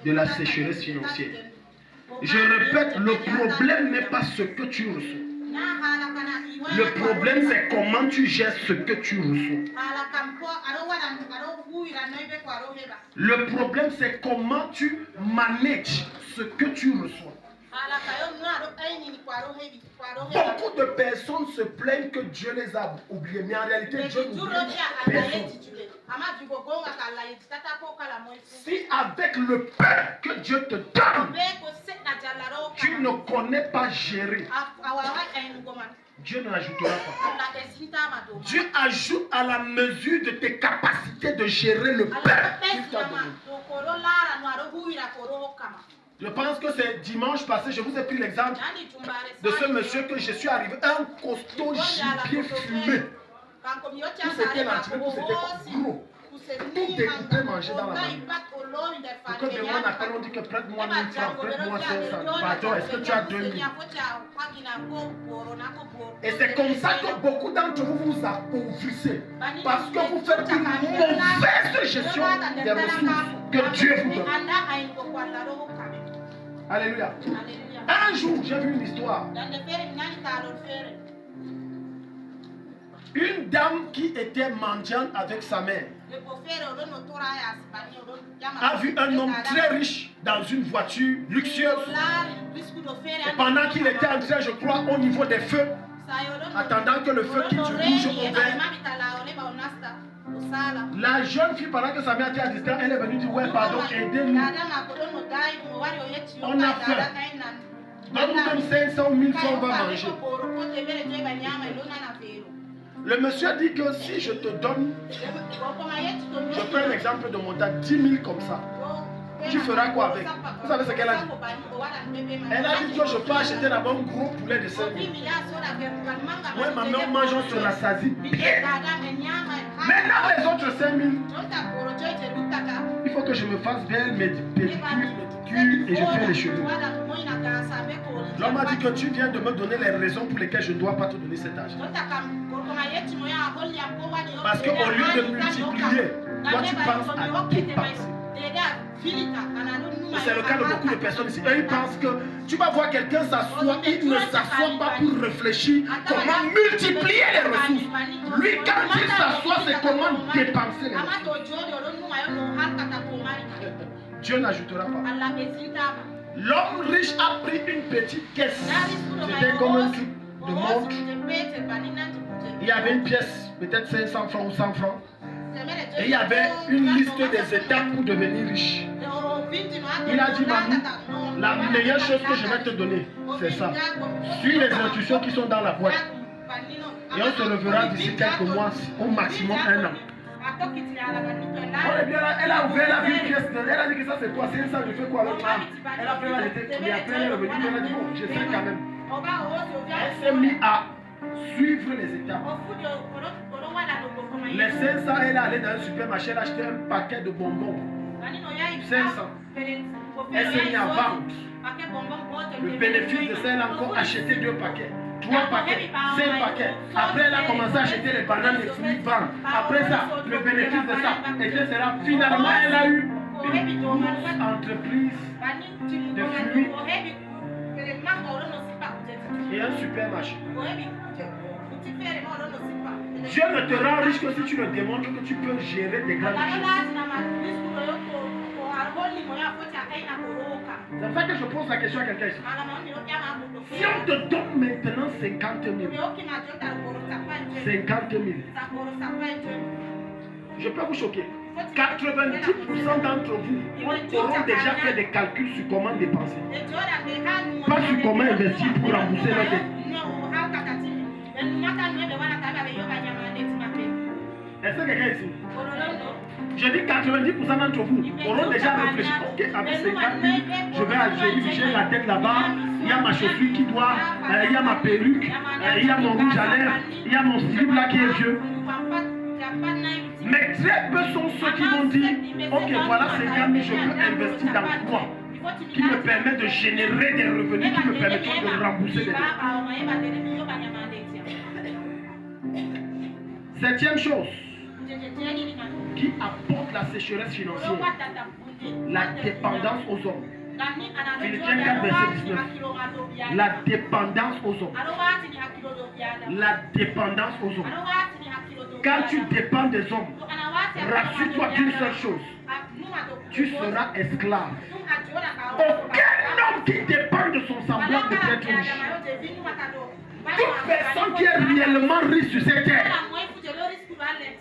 de la sécheresse financière. Je répète, le problème n'est pas ce que tu reçois. Le problème, c'est comment tu gères ce que tu reçois. Le problème, c'est comment tu manages ce que tu reçois. Beaucoup de personnes se plaignent que Dieu les a oubliés, mais en réalité, Dieu n'oublie personne. Si avec le peu que Dieu te donne, tu ne connais pas gérer, Dieu n'ajoutera pas. Dieu ajoute à la mesure de tes capacités de gérer le peu qu'il t'a donné. Je pense que c'est dimanche passé, je vous ai pris l'exemple de ce monsieur que je suis arrivé, un costaud gibier fumé. Tout c'était l'antidote, tout c'était gros. Tout découpé, mangé dans la main. Pour que demain on appelle, on dit que prête-moi 1000 francs, prête-moi 500. Pardon, est-ce que tu as 2000? Et c'est comme ça que beaucoup d'entre vous vous appauvrissez. Parce que vous faites une mauvaise gestion des ressources que Dieu vous donne. Alléluia. Un jour, j'ai vu une histoire. Une dame qui était mendiante avec sa mère a vu un homme très riche dans une voiture luxueuse. Et pendant qu'il était en train, je crois, au niveau des feux, attendant que le feu quitte du rouge au vert, la jeune fille, pendant que sa mère était à distance, elle est venue dire: ouais, pardon, aidez-nous. On a faim. Donne-nous même 500 000 francs, on va manger. Le monsieur dit que si je te donne, je prends un exemple de mon tas, 10 000 comme ça, tu feras quoi avec? Vous savez ce qu'elle a dit? Elle a dit que je peux acheter d'abord un gros poulet de 5 000. Moi et ma mère, on mange, on se rassasie bien. Maintenant, les autres 5 000, il faut que je me fasse belle, pédicure, et je fais les cheveux. L'homme a dit que tu viens de me donner les raisons pour lesquelles je ne dois pas te donner cet argent. Parce qu'au lieu de multiplier, toi tu penses à dépenser. C'est le cas de beaucoup de personnes ici. Eux, ils pensent que tu vas voir quelqu'un s'asseoir, il ne s'assoit pas pour réfléchir comment multiplier les ressources. Lui, quand il s'assoit, c'est comment dépenser les ressources. Dieu n'ajoutera pas. L'homme riche a pris une petite caisse. C'était comme un truc de montre. Il y avait une pièce, peut-être 500 francs ou 100 francs. Et il y avait une liste des étapes pour devenir riche. Il a dit: Mamou, la meilleure chose que je vais te donner, c'est ça. Suis les instructions qui sont dans la boîte. Et on se reverra d'ici quelques mois, au maximum 1 an. Oh, bien, elle a ouvert la vie pièce. Elle a dit que ça c'est quoi? C'est ça, je fais quoi avec moi? Elle a fait la jeter. Et après elle est revenue. Elle a dit: bon, je sais quand même. Elle s'est mise à suivre les étapes. Les 500, elle est allée dans un supermarché, elle a acheté un paquet de bonbons. 500. Elle s'est mise à vendre. Le bénéfice de ça, elle a encore acheté 2 paquets. 3 paquets, 5 paquets. Après, elle a commencé à acheter les bananes et fruits, vendre. Après ça, le bénéfice de ça, etc. Finalement, elle a eu une grosse entreprise de fruits et un supermarché. Dieu ne te rend riche que si tu le démontres que tu peux gérer des grandes choses. C'est pour ça que je pose la question à quelqu'un ici. Si on te donne maintenant 50 000, 50 000, je peux vous choquer. 90% d'entre vous auront déjà fait des calculs sur comment dépenser. Pas sur comment investir pour rembourser leur dette. Est-ce que quelqu'un ici? Je dis 90% d'entre vous auront déjà réfléchi. Ok, avec 50 000, je vais à Algérie, j'ai la tête là-bas, il y a ma chaussure qui doit, il y a ma perruque, il y a mon rouge à lèvres, il y a mon slip là qui est vieux. Mais très peu sont ceux qui vont dire: ok, voilà 50 000, je peux investir dans quoi qui me permet de générer des revenus qui me permettront de rembourser les dettes. 7e chose qui apporte la sécheresse financière, La dépendance aux hommes. Philippiens 4, verset 19. La dépendance aux hommes. La dépendance aux hommes. Quand tu dépends des hommes, rassure-toi d'une seule chose. Tu seras esclave. Aucun homme qui dépend de son semblable de être riche. Toute personne qui est réellement riche sur cette terre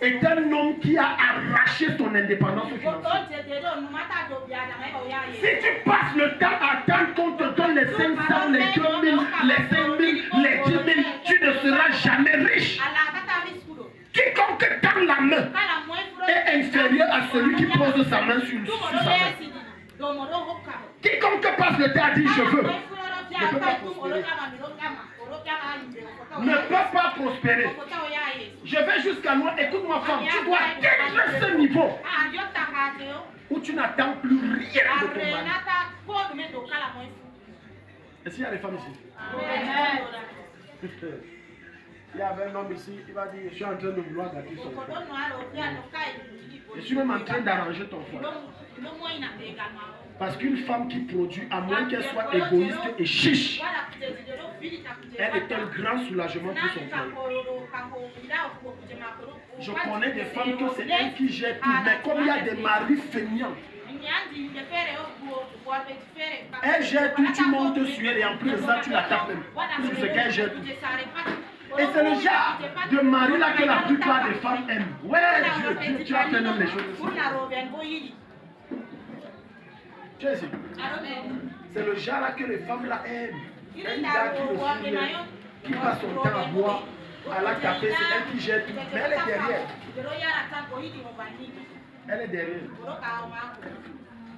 est un homme qui a arraché son indépendance financière. Si tu passes le temps à attendre qu'on te donne les 500, les 2000, les 5000, les 10 000, tu ne seras jamais riche. Quiconque tend la main est inférieur à celui qui pose sa main sur sa main. Quiconque passe le temps à dire je veux, ne peut pas prospérer. Ne peut pas prospérer. Je vais jusqu'à loin. Écoute-moi, femme, tu dois atteindre ce niveau où tu n'attends plus rien de ton mari. Est-ce qu'il y a des femmes ici? Il y avait un homme ici, il va dire, je suis en train de vouloir gâter son frère. Je suis même en train d'arranger ton foyer. Parce qu'une femme qui produit, à moins qu'elle soit égoïste et chiche, elle est un grand soulagement pour son foyer. Je connais des femmes que c'est elles qui gèrent tout, mais comme il y a des maris feignants, elle gère tout, tu montes sur elle et en plus de ça, tu la tapes même. Sur ce qu'elle gère tout. Et c'est le genre de mari là que la plupart des femmes aiment. Ouais, Dieu, tu as fait même les choses ici. Tu es ici. C'est le genre là que les femmes là aiment. Un gars qui le suit, qui passe son temps à boire, à la taper, c'est elle qui gère tout. Mais elle est derrière. Elle est derrière.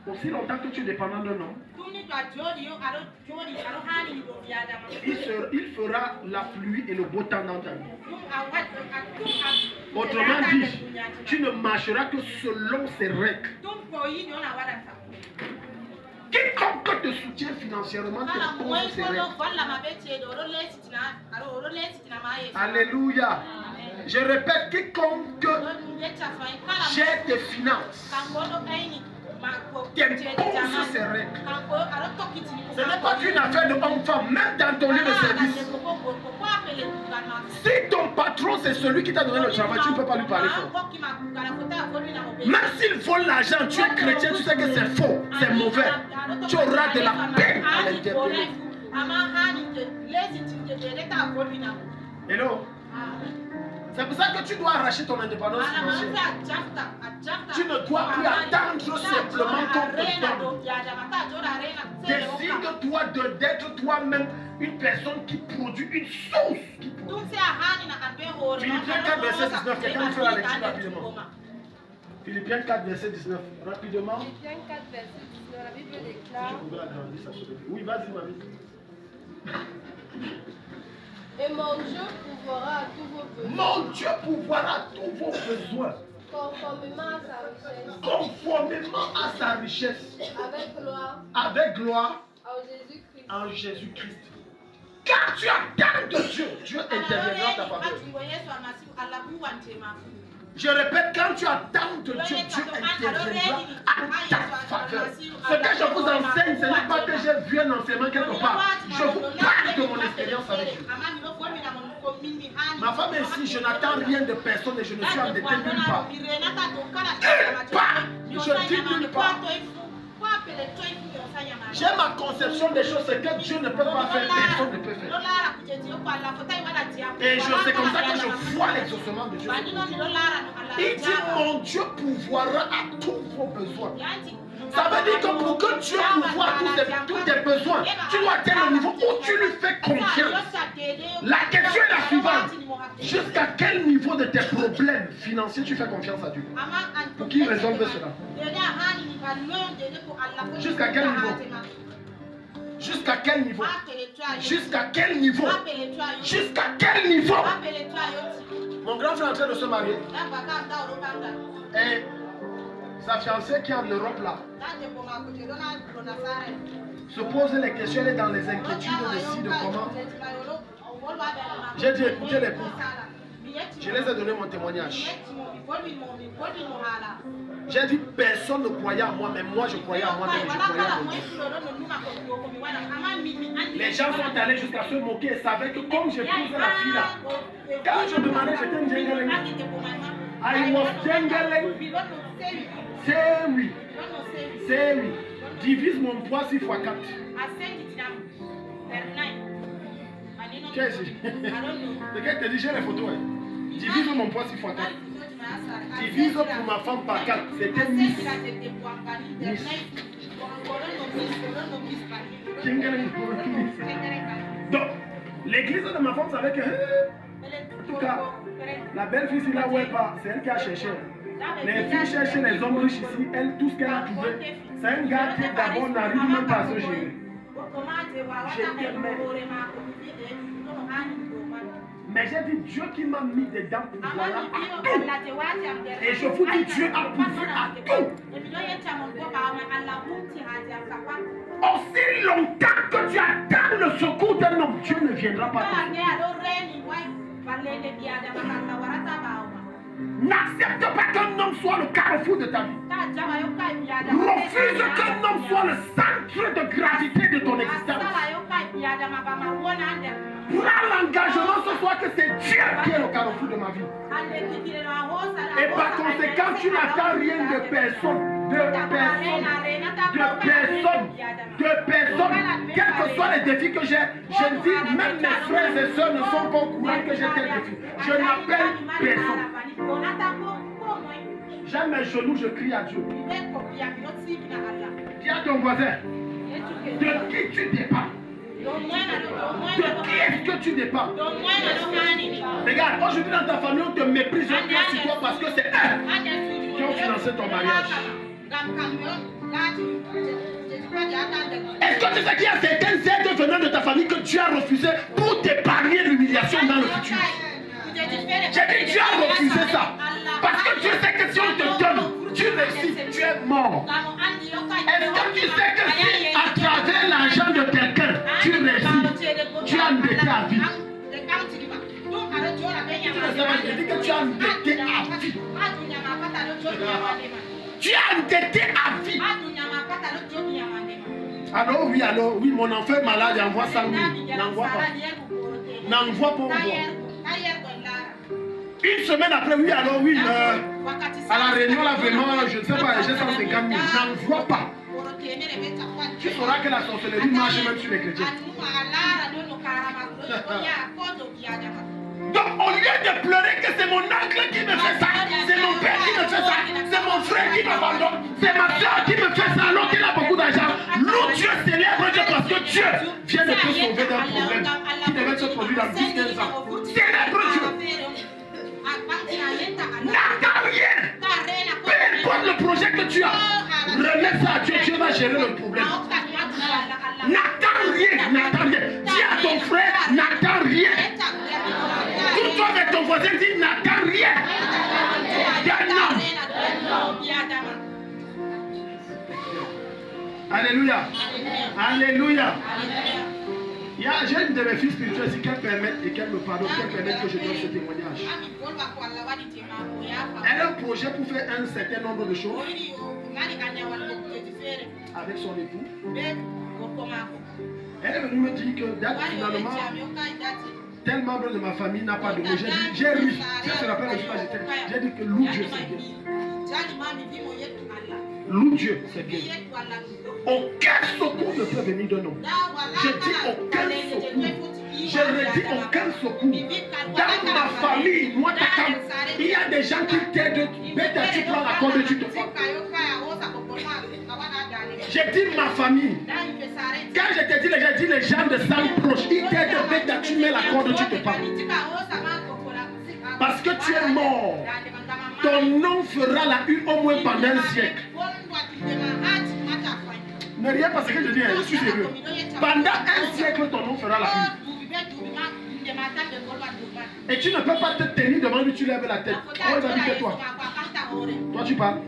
Aussi longtemps que tu es dépendant d'un homme, il fera la pluie et le beau temps dans ta vie. Autrement dit, tu ne marcheras que selon ses règles. Quiconque te soutient financièrement te pose ses règles. Alléluia. Je répète, quiconque gère tes finances t'impose ses règles. Ce n'est pas qu'une affaire de homme-femme, même dans ton lieu de service. Si ton patron c'est celui qui t'a donné le travail, tu ne peux pas lui parler fort. Même s'il vole l'argent, tu es chrétien, tu sais que c'est faux, c'est mauvais. Tu auras de la peine à l'interpeller. Hello? C'est pour ça que tu dois arracher ton indépendance financière. Tu ne dois plus attendre simplement qu'on te donne. Décide-toi d'être toi-même une personne qui produit une sauce. Philippiens 4, verset 19. Quelqu'un fait la lecture rapidement. Philippiens 4, verset 19. Rapidement. Philippiens 4, verset 19. La Bible déclare. Oui, vas-y, ma vie. Et mon Dieu pourvoira à tous vos besoins. Mon Dieu pourvoira à tous vos besoins. Conformément à sa richesse. Conformément à sa richesse. Avec gloire. Avec gloire. En Jésus-Christ. En Jésus-Christ. Car tu attends de Dieu, Dieu interviendra en ta faveur. Je répète, quand tu attends de Dieu, Dieu interviendra en ta faveur. Ce que je vous enseigne, ce n'est pas que j'ai vu un enseignement quelque part. Je vous parle de mon expérience avec Dieu. Ma femme est ici, je n'attends rien de personne et je ne suis endetté nulle part. Nulle part. Je dis nulle part. J'ai ma conception des choses, c'est que Dieu ne peut pas faire, personne ne peut faire. Et c'est comme ça que je vois l'exaucement de Dieu. Il dit, mon Dieu pourvoira à tous vos besoins. Ça veut dire que pour que Dieu pourvoie tous tes besoins, tu dois atteindre le niveau où tu lui fais confiance. La question est la suivante. Jusqu'à quel niveau de tes problèmes financiers tu fais confiance à Dieu? Pour qu'il résolve cela. Jusqu'à quel niveau? Jusqu'à quel niveau? Jusqu'à quel niveau? Jusqu'à quel niveau? Mon grand frère est en train de se marier. Et sa fiancée qui est en Europe là se pose les questions, elle est dans les inquiétudes de ci, de comment. J'ai dit écoutez l'époux. Je les ai donné mon témoignage. J'ai dit personne ne croyait en moi, mais moi je croyais en moi-même. Les gens sont allés jusqu'à se moquer et savaient que comme j'épousais la fille là, quand je demandais, j'étais une djingaling. I was djingaling. C'est oui. Divise mon poids 6 fois 4. Qu'est-ce que c'est? Le gars te dit j'ai les photos. Divise mon poids 6 fois 4. Divise pour ma femme par 4. C'était Miss. Donc, l'église de ma femme savait que, en tout cas, la belle fille, là où elle part, c'est elle qui a cherché. Les filles cherchent les hommes riches ici, elle, tout ce qu'elle a trouvé, c'est un gars qui d'abord n'arrive même pas à se gérer. Mais j'ai dit Dieu qui m'a mis dedans pour voilà à tout. Et je vous dis Dieu a poussé à tout. Aussi longtemps que tu attends le secours d'un homme, Dieu ne viendra pas. N'accepte pas qu'un homme soit le carrefour de ta vie. Refuse qu'un homme soit le centre de gravité de ton existence. Prends l'engagement ce soir que c'est Dieu qui est le carrefour de ma vie. Et par conséquent, tu n'attends rien de personne. Quels que soient les défis que j'ai, je dis, même mes frères et sœurs ne sont pas au courant que j'ai tel défi. Je n'appelle personne. J'ai mes genoux, je crie à Dieu. Dis à ton voisin, de qui tu dépends? De qui est-ce que tu dépends? Regarde, aujourd'hui dans ta famille, on te méprise sur toi parce que c'est eux qui ont financé ton mariage. Est-ce que tu sais qu'il y a certaines aides venant de ta famille que tu as refusé pour t'épargner l'humiliation dans le futur? J'ai dit tu as refusé ça. Parce que tu sais que si on te donne, tu réussis, tu es mort. Est-ce que tu sais que si à travers l'argent de quelqu'un, tu réussis, tu as endetté à vie? Je dis que tu as endetté à vie. Tu as endetté à vie. Alors oui, mon enfant est malade, envoie 100 000. N'envoie pas. N'envoie pas au bois. Une semaine après, oui, alors oui, à la réunion, là, vraiment, je ne sais pas, j'ai 150 000. N'envoie pas. Tu sauras que la sorcellerie marche même sur les chrétiens. Donc, au lieu de pleurer que c'est mon oncle qui me fait ça, c'est mon père qui me fait ça, c'est mon frère qui m'abandonne, c'est ma soeur qui me fait ça alors qu'il a beaucoup d'argent, nous Dieu célèbre Dieu parce que Dieu vient de te sauver d'un problème qui devait se produire dans 10-15 ans. Célèbre Dieu. N'attends rien. Peu importe le projet que tu as, remets ça à Dieu, Dieu va gérer le problème. N'attends rien. Dis à ton frère, n'attends rien. Tout toi avec ton voisin, dis n'attends rien. Alléluia. Alléluia. J'ai une de mes filles spirituelles ici qu'elle permet et qu'elle me pardonne, qu'elle permet que je donne ce témoignage. Elle a un projet pour faire un certain nombre de choses avec son époux. Elle est venue me dire que finalement, tel membre de ma famille n'a pas donné. J'ai ri. Si elle se rappelle le jour où j'ai dit que loue Dieu, c'est bien. Loue Dieu, c'est bien. Aucun secours ne peut venir de nous. Je dis aucun secours. Je redis aucun secours. Dans ma famille, moi, il y a des gens qui t'aident. Bête, tu prends la corde, tu te prends. J'ai dit ma famille. Quand je te dis, j'ai dit les gens de sang proche. Ils t'aident, bête, tu mets la corde, tu te prends. Parce que tu es mort. Ton nom fera la une au moins pendant un siècle. Ne rien parce que je dis, je suis sérieux. Pendant un siècle, ton nom fera la une. Et tu ne peux pas te tenir devant lui, tu lèves la tête. Oh, il va dire que toi. Toi, tu parles.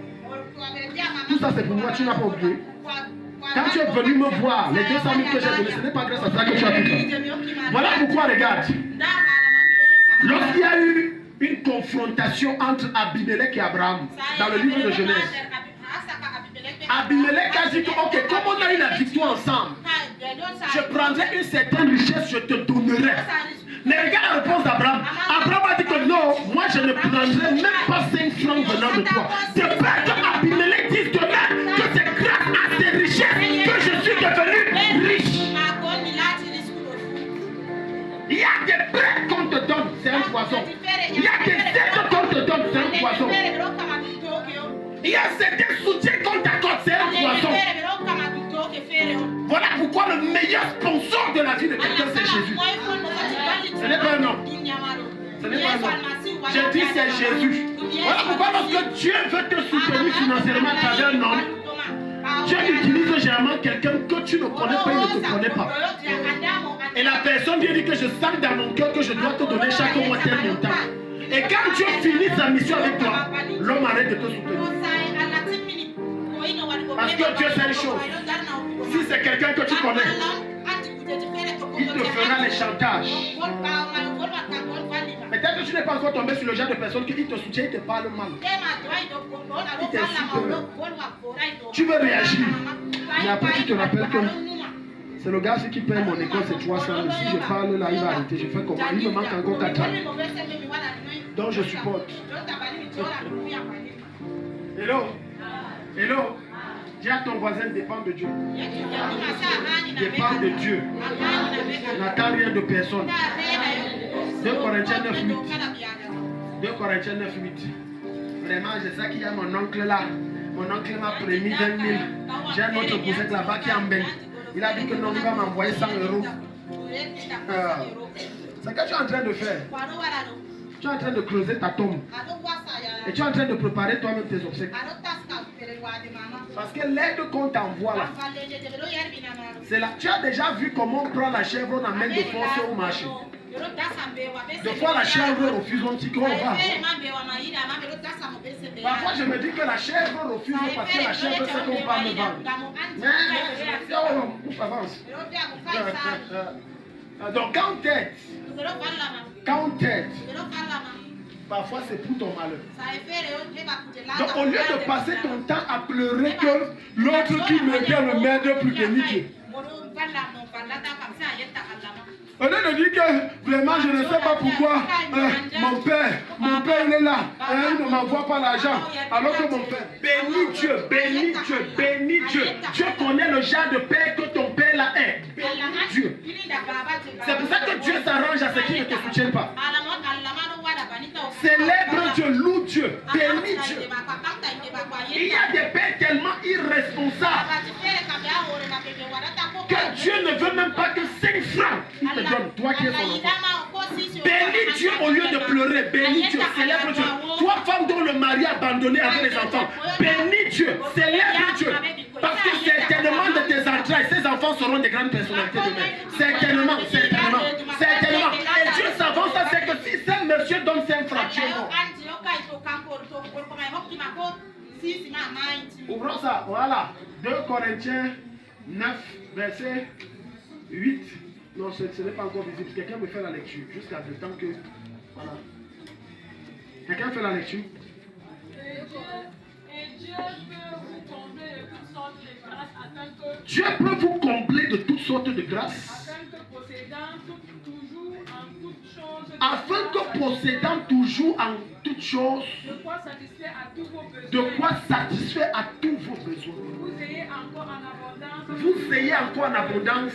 Tout ça, c'est pour moi, tu n'as pas oublié. Quand tu es venu me voir, les 200 000 que j'ai donnés, ce n'est pas grâce à ça que tu as tout ça. Voilà pourquoi, regarde. Lorsqu'il y a eu une confrontation entre Abimelech et Abraham dans le livre de Genèse. Abimelech a dit que, ok, comme on a eu la victoire ensemble, je prendrai une certaine richesse, je te donnerai. Mais regarde la réponse d'Abraham. Abraham a dit que non, moi je ne prendrai même pas 5 francs venant de toi. De peur que Abimelech dise demain que c'est grâce à ces richesses que je suis devenu riche. Il y a des prêts qu'on te donne, c'est un poison. Il y a des aides qu'on te donne, c'est un poison. Il y a certains soutiens qu'on t'accorde, c'est un poison. Voilà pourquoi le meilleur sponsor de la vie de quelqu'un, c'est Jésus. Ce n'est pas un homme. Ce n'est pas un homme. Je dis c'est Jésus. Voilà pourquoi lorsque Dieu veut te soutenir financièrement à travers un homme, Dieu utilise généralement quelqu'un que tu ne connais pas, il ne te connaît pas. Et la personne vient dire que je sens dans mon cœur que je dois te donner chaque mois tel montant. Et quand Dieu finit sa mission avec toi, l'homme arrête de te soutenir. Parce que Dieu sait une chose. Si c'est quelqu'un que tu connais, il te fera les chantages. Peut-être que tu n'es pas encore tombé sur le genre de personne qui te soutient, il te parle mal. Il t'insulte. Tu veux réagir. Mais après tu te rappelles que c'est le gars qui paye mon école, c'est 300. Si je parle là, il va arrêter. Je fais comment? Il me manque encore 4 ans. Donc je supporte. Hello? Hello? Dis à ton voisin, dépend de Dieu. Dépend de Dieu. N'attends rien de personne. 2 Corinthiens 9:8. 2 Corinthiens 9:8. Vraiment, je sais qu'il y a mon oncle là. Mon oncle m'a prémis 20 000. J'ai un autre cousin là-bas qui est en Belgique. Il a dit que non, il va m'envoyer 100 euros. C'est ce que tu es en train de faire. Tu es en train de creuser ta tombe. Et tu es en train de préparer toi-même tes obsèques. Parce que l'aide qu'on t'envoie là, c'est là. Tu as déjà vu comment on prend la chèvre, on amène de force au marché. Des fois la chèvre refuse, on dit qu'on va. Parfois je me dis que la chèvre refuse parce que la chèvre sait qu'on va me vendre. Mais on avance. Donc quand on t'aide, parfois c'est pour ton malheur. Donc au lieu de passer ton temps à pleurer que l'autre qui m'aidait ne m'aide plus, béni Dieu. Au lieu de dire que vraiment je ne sais pas pourquoi mon père il est là, il ne m'envoie pas l'argent. Alors que mon père, bénis Dieu, bénis Dieu, bénis Dieu. Dieu connaît le genre de père que ton père là est. Bénis Dieu. C'est pour ça que Dieu s'arrange à ceux qui ne te soutiennent pas. Célèbre Dieu, loue Dieu, bénis Dieu. Il y a des pères tellement irresponsables que Dieu ne veut même pas que 5 francs il te donne, toi qui es son enfant. Bénis Dieu au lieu de pleurer, bénis Dieu, célèbre Dieu. Toi, femme dont le mari a abandonné avec les enfants, bénis Dieu, célèbre Dieu. Parce que certainement de tes entrailles, ces enfants seront des grandes personnalités demain. Certainement, certainement, certainement. Et Dieu s'avance à ce que si ce monsieur donne 5 francs, tu es mort. Ouvrons ça, voilà. 2 Corinthiens 9, verset 8. Non, ce n'est pas encore visible. Quelqu'un me fait la lecture jusqu'à ce temps que... Voilà. Quelqu'un fait la lecture. Dieu peut vous combler de toutes sortes de grâces. Afin que possédant toujours en toutes choses, de quoi satisfaire à tous vos besoins. Vous ayez encore en abondance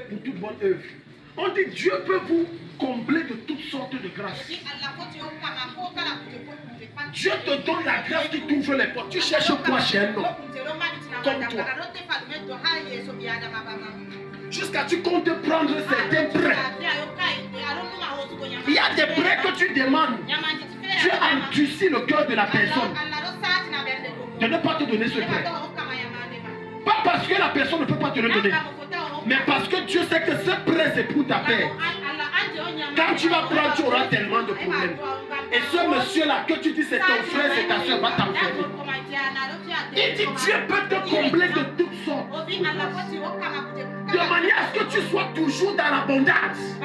pour toute bonne œuvre. On dit Dieu peut vous combler de toutes sortes de grâces. Dieu te donne la grâce qui t'ouvre les portes. Tu cherches quoi chez un homme comme toi? Jusqu'à tu comptes prendre certains prêts. Il y a des prêts que tu demandes. Dieu endurcit le cœur de la personne de ne pas te donner ce prêt. Pas parce que la personne ne peut pas te le donner, mais parce que Dieu sait que ce prêt c'est pour ta paix. Quand tu vas prendre, tu auras tellement de problèmes. Et ce monsieur-là que tu dis c'est ton frère, c'est ta soeur, va t'enfermer. Il dit Dieu peut te combler de toutes sortes. De manière à ce que tu sois toujours dans l'abondance.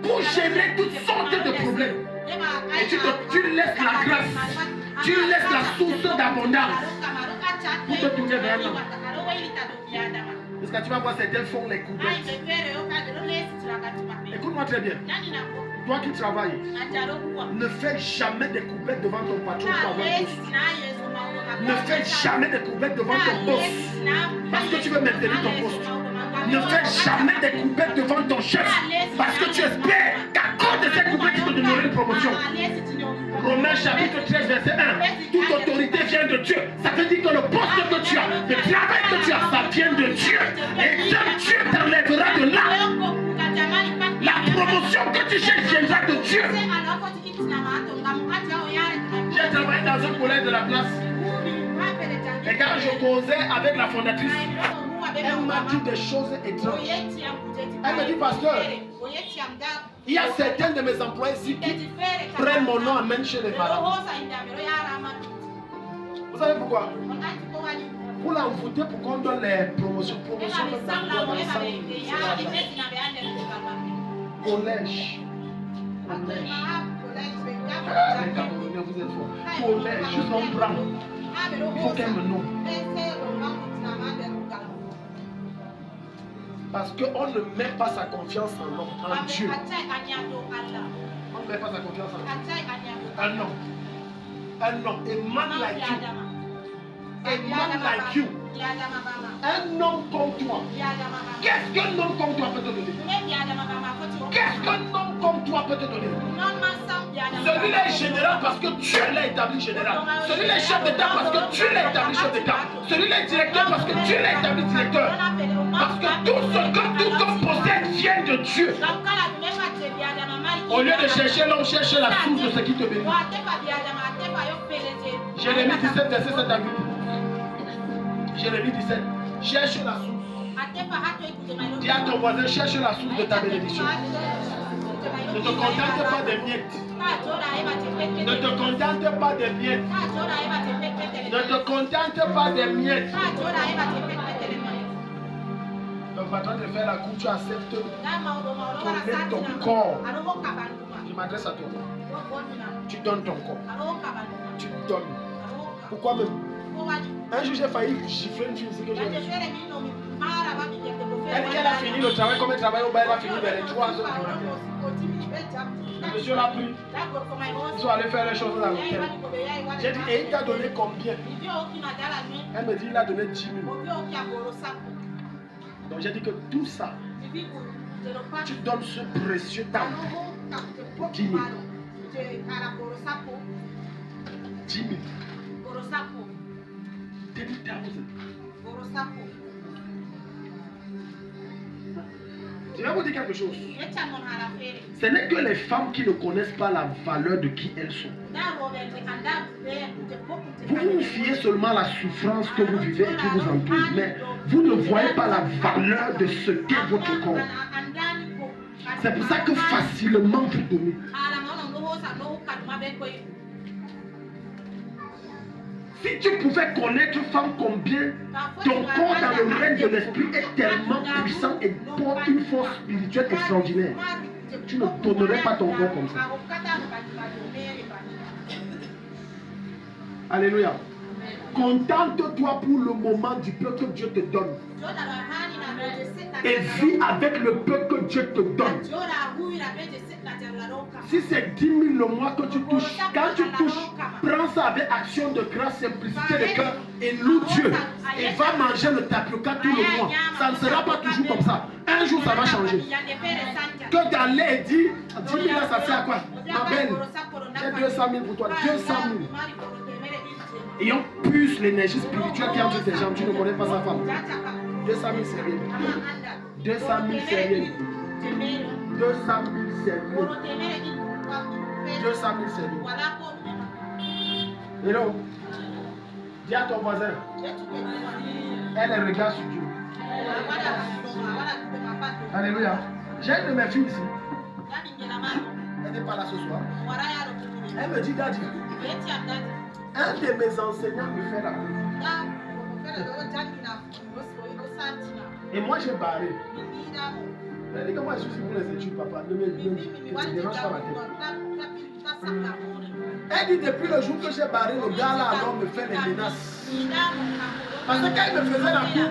Pour gérer toutes sortes de problèmes. Et tu laisses la grâce, tu laisses la source d'abondance pour te tourner vers l'homme. Parce que tu vas voir, certains font les coupettes. Écoute-moi très bien. Toi qui travailles, ne fais jamais des coupettes devant ton patron pour avoir un poste. Ne fais jamais des coupettes devant ton boss parce que tu veux maintenir ton poste. Ne fais jamais des coupettes devant ton chef parce que tu espères qu'à cause de ces coupettes, tu te donneras une promotion. Romains chapitre 13, verset 1. Toute autorité vient de Dieu. Ça veut dire que le poste que tu as, le travail que tu as, ça vient de Dieu. Et Dieu t'enlèvera de là. La promotion que tu cherches viendra de Dieu. J'ai travaillé dans un collège de la place. Et quand je causais avec la fondatrice, elle m'a dit des choses étranges. Elle me dit, pasteur, il y a certains de mes employés ici qui prennent mon nom, amènent chez les malades. Vous savez pourquoi? Pour l'envoûter, pour qu'on donne les promotions d'emploi dans le centre. Collège. Les Camerounais, vous êtes forts. Collège, je comprends. Il faut qu'elle me nomme. Parce qu'on ne met pas sa confiance en l'homme, en Dieu. On ne met pas sa confiance en Dieu. Un homme. Un homme. A man like you. A man like you. Un homme comme toi. Qu'est-ce qu'un homme comme toi peut te donner? Qu'est-ce qu'un homme comme toi peut te donner? Celui-là est général parce que Dieu l'a établi général. Celui-là est chef d'État parce que Dieu l'a établi chef d'État. Celui-là est directeur parce que Dieu l'a établi directeur. Parce que tout ce que tout homme possède vient de Dieu. Au lieu de chercher l'homme, cherche la source de ce qui te bénit. Jérémie 17, verset 7 à 8. Jérémie 17. Cherche la source. Dis à ton voisin, cherche la source de ta bénédiction. Ne te contente pas des miettes. Ne te contente pas des miettes. Ne te contente pas des miettes. Le patron te fait la cour, tu acceptes donner ton corps. Je m'adresse à toi. Tu donnes ton corps. Tu donnes. Pourquoi même? Un jour j'ai failli gifler une fille ici que j'ai reçue. Elle dit qu'elle a fini le travail, comme elle travaille au bar, elle a fini vers les 3 heures. Le monsieur l'a pris. Ils sont allés faire les choses dans l'hôtel. J'ai dit, et il t'a donné combien? Elle me dit, il a donné 10 000. Donc j'ai dit que tout ça, tu donnes ce précieux temps. 10 000. 10 000. 10 000. Je vais vous dire quelque chose. Ce n'est que les femmes qui ne connaissent pas la valeur de qui elles sont. Vous vous fiez seulement à la souffrance que vous vivez et qui vous entoure, mais vous ne voyez pas la valeur de ce qu'est votre corps. C'est pour ça que facilement vous donnez. Si tu pouvais connaître, femme, combien ton corps dans le règne de l'esprit est tellement puissant et porte une force spirituelle extraordinaire, tu ne donnerais pas ton corps comme ça. Alléluia. Contente-toi pour le moment du peu que Dieu te donne. Et vis avec le peu que Dieu te donne. Si c'est 10 000 le mois que tu touches, quand tu touches, prends ça avec action de grâce, simplicité de cœur et loue Dieu. Et va manger le tapioca tout le mois. Ça ne sera pas toujours comme ça. Un jour, ça va changer. Que d'aller et dire, 10 000 là, ça sert à quoi? Ma belle, j'ai 200 000 pour toi, 200 000. Et on puise l'énergie spirituelle qui est entre tes jambes. Tu ne connais pas sa femme. 200 000 c'est rien. 200 000 c'est rien. 200 000 c'est rien. 200 000 c'est rien. Hello. Dis à ton voisin. Elle est regard sur Dieu. Alléluia. J'ai une de mes filles ici. Elle n'est pas là ce soir. Elle me dit, Daddy, un de mes enseignants me fait la cour. Et moi j'ai barré. Elle dit que moi je suis pour les études, papa. Ne me dérange pas la tête. Elle dit depuis le jour que j'ai barré le gars là, alors me fait les menaces. Parce que quand il me faisait la cour,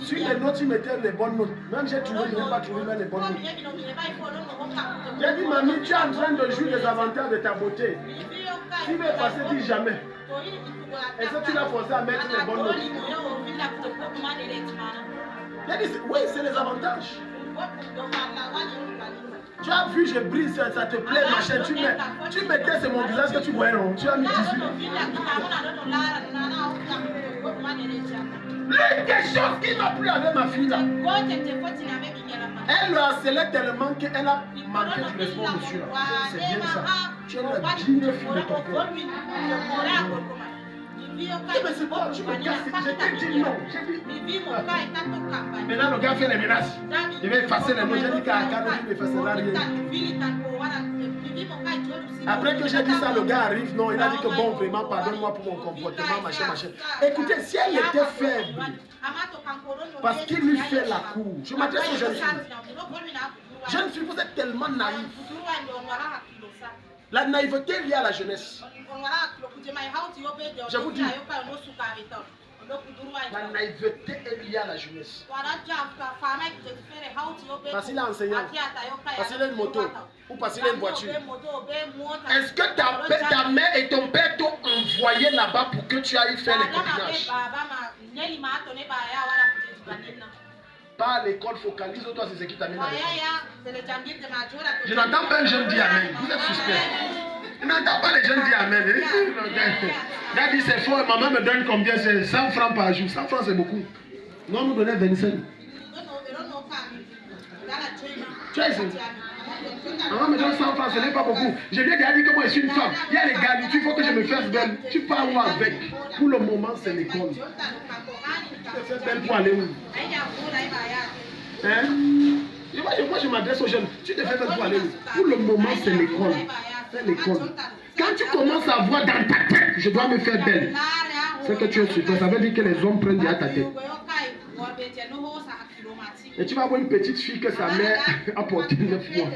sur les notes, il mettait les bonnes notes. Même j'ai trouvé, je n'ai pas trouvé même les bonnes notes. J'ai dit, mamie, tu es en train de jouir des avantages de ta beauté. Tu veux passer, dis jamais. Est-ce que tu l'as forcé à mettre les bonnes notes? J'ai dit, oui, c'est les avantages. Tu as vu, je brise, ça te plaît, machin. Tu mettais, c'est mon visage que tu voyais, non? Tu as mis 18. L'une des choses qui m'a plu avec ma fille là, elle le harcelait tellement qu'elle a manqué du respect, monsieur là. C'est bien ça. Tu es la digne fille de ton père. Mais c'est quoi? Tu me casses. Je t'ai dit non. Maintenant le gars fait les menaces. Il va effacer les mots. J'ai dit qu'à Akano, il n'effacera rien. Après que j'ai dit ça, le gars arrive. Non, il a dit que bon, vraiment, pardonne-moi pour mon comportement, machin, machin. Écoutez, si elle était faible, parce qu'il lui fait la cour, je m'adresse aux jeunes filles. Jeunes filles, vous êtes tellement naïfs. La naïveté liée à la jeunesse. Je vous dis, la naïveté est liée à la jeunesse. Parce qu'il est enseignant, parce qu'il a une moto, ou parce qu'il a une voiture. Est-ce que ta mère et ton père t'ont envoyé là-bas pour que tu ailles faire les copinages? Pas à l'école, focalise-toi sur ce qui t'amène à l'école. Je n'entends pas un jeune dire amen. Vous êtes suspect. Je n'entends pas les jeunes dire amen. Là, dit c'est faux. Maman me donne combien? C'est 100 francs par jour. 100 francs, c'est beaucoup. Non, nous donnait 25. Tu as essayé? Maman me donne 100 francs, ce n'est pas beaucoup. Je lui ai déjà dit que moi je suis une femme. Il y a les gars, il faut que je me fasse belle. Tu pars où avec? Pour le moment, c'est l'école. Tu te fais belle pour aller où? Hein? Moi je m'adresse aux jeunes. Tu te fais belle pour aller où? Pour le moment, c'est l'école. C'est l'école. Quand tu commences à voir dans ta tête, je dois me faire belle, c'est que tu es super. Ça veut dire que les hommes prennent déjà ta tête. Et tu vas voir une petite fille que sa mère a porté 9 mois.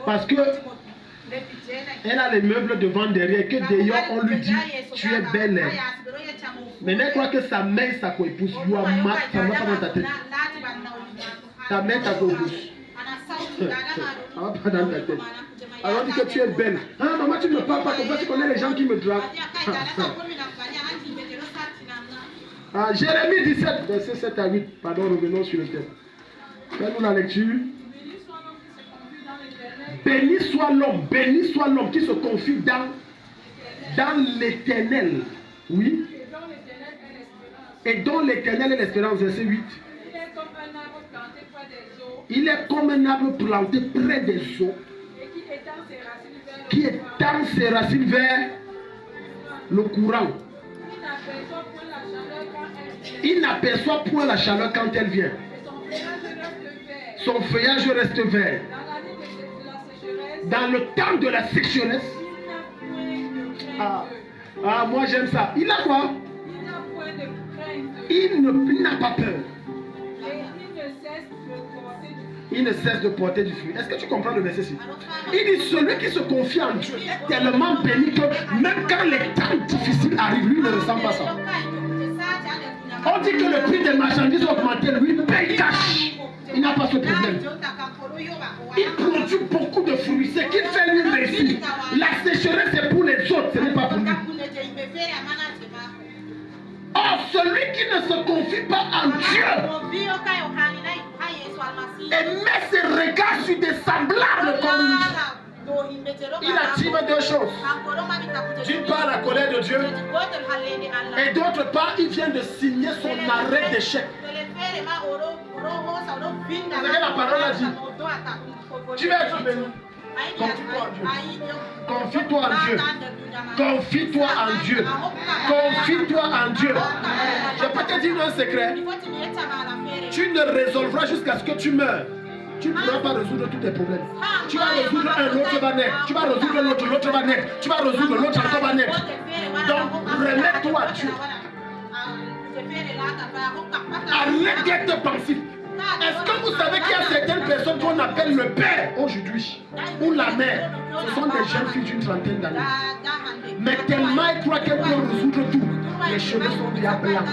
Parce que elle a les meubles devant, derrière, que d'ailleurs on lui dit tu es belle. Maintenant elle croit que sa mère et sa co-épouse lui a mat, ça ne va pas dans ta tête. Ta mère t'a co-épouse. Ça ne va pas dans ta tête. Alors on dit que tu es belle. Ah maman, tu ne me parles pas comme ça, tu connais les gens qui me draguent. Ah, Jérémie 17, verset 7 à 8. Pardon, revenons sur le thème. Fais-nous la lecture. Béni soit l'homme qui se confie dans l'éternel. Oui. Et dont l'éternel est l'espérance, verset 8. Il est comme un arbre planté près des eaux, qui étend ses racines vers le courant. Il n'aperçoit point la chaleur quand elle vient. Son feuillage reste vert. Dans le temps de la sécheresse. Ah, moi j'aime ça. Il a quoi? Il n'a pas peur. Il ne cesse de porter du fruit. Est-ce que tu comprends le verset-ci? Il dit celui qui se confie en Dieu est tellement béni que même quand les temps difficiles arrivent, lui ne ressent pas ça. On dit que le prix des marchandises a augmenté, lui paye cash. Il n'a pas ce problème. Il produit beaucoup de fruits. Ce qu'il fait lui réussit. La sécheresse c'est pour les autres, ce n'est pas pour lui. Or, celui qui ne se confie pas en Dieu et met ses regards sur des semblables comme lui, il attire deux choses. D'une part, la colère de Dieu, et d'autre part, il vient de signer son arrêt d'échec. C'est ce que la parole a dit. Tu vas être béni. Confie-toi en Dieu. Confie-toi en Dieu. Confie-toi en Dieu. Je peux te dire un secret. Tu ne résolveras jusqu'à ce que tu meurs. Tu ne pourras pas résoudre tous tes problèmes. Tu vas résoudre un, l'autre va naître. Tu vas résoudre l'autre, l'autre va naître. Tu vas résoudre l'autre, l'autre va naître. Donc, remets-toi à Dieu. Arrête d'être pensif. Est-ce que vous savez qu'il y a certaines personnes qu'on appelle le père aujourd'hui ou la mère? Ce sont des jeunes filles d'une trentaine d'années. Mais tellement elles croient qu'elles peuvent résoudre tout. Les cheveux sont déjà blancs.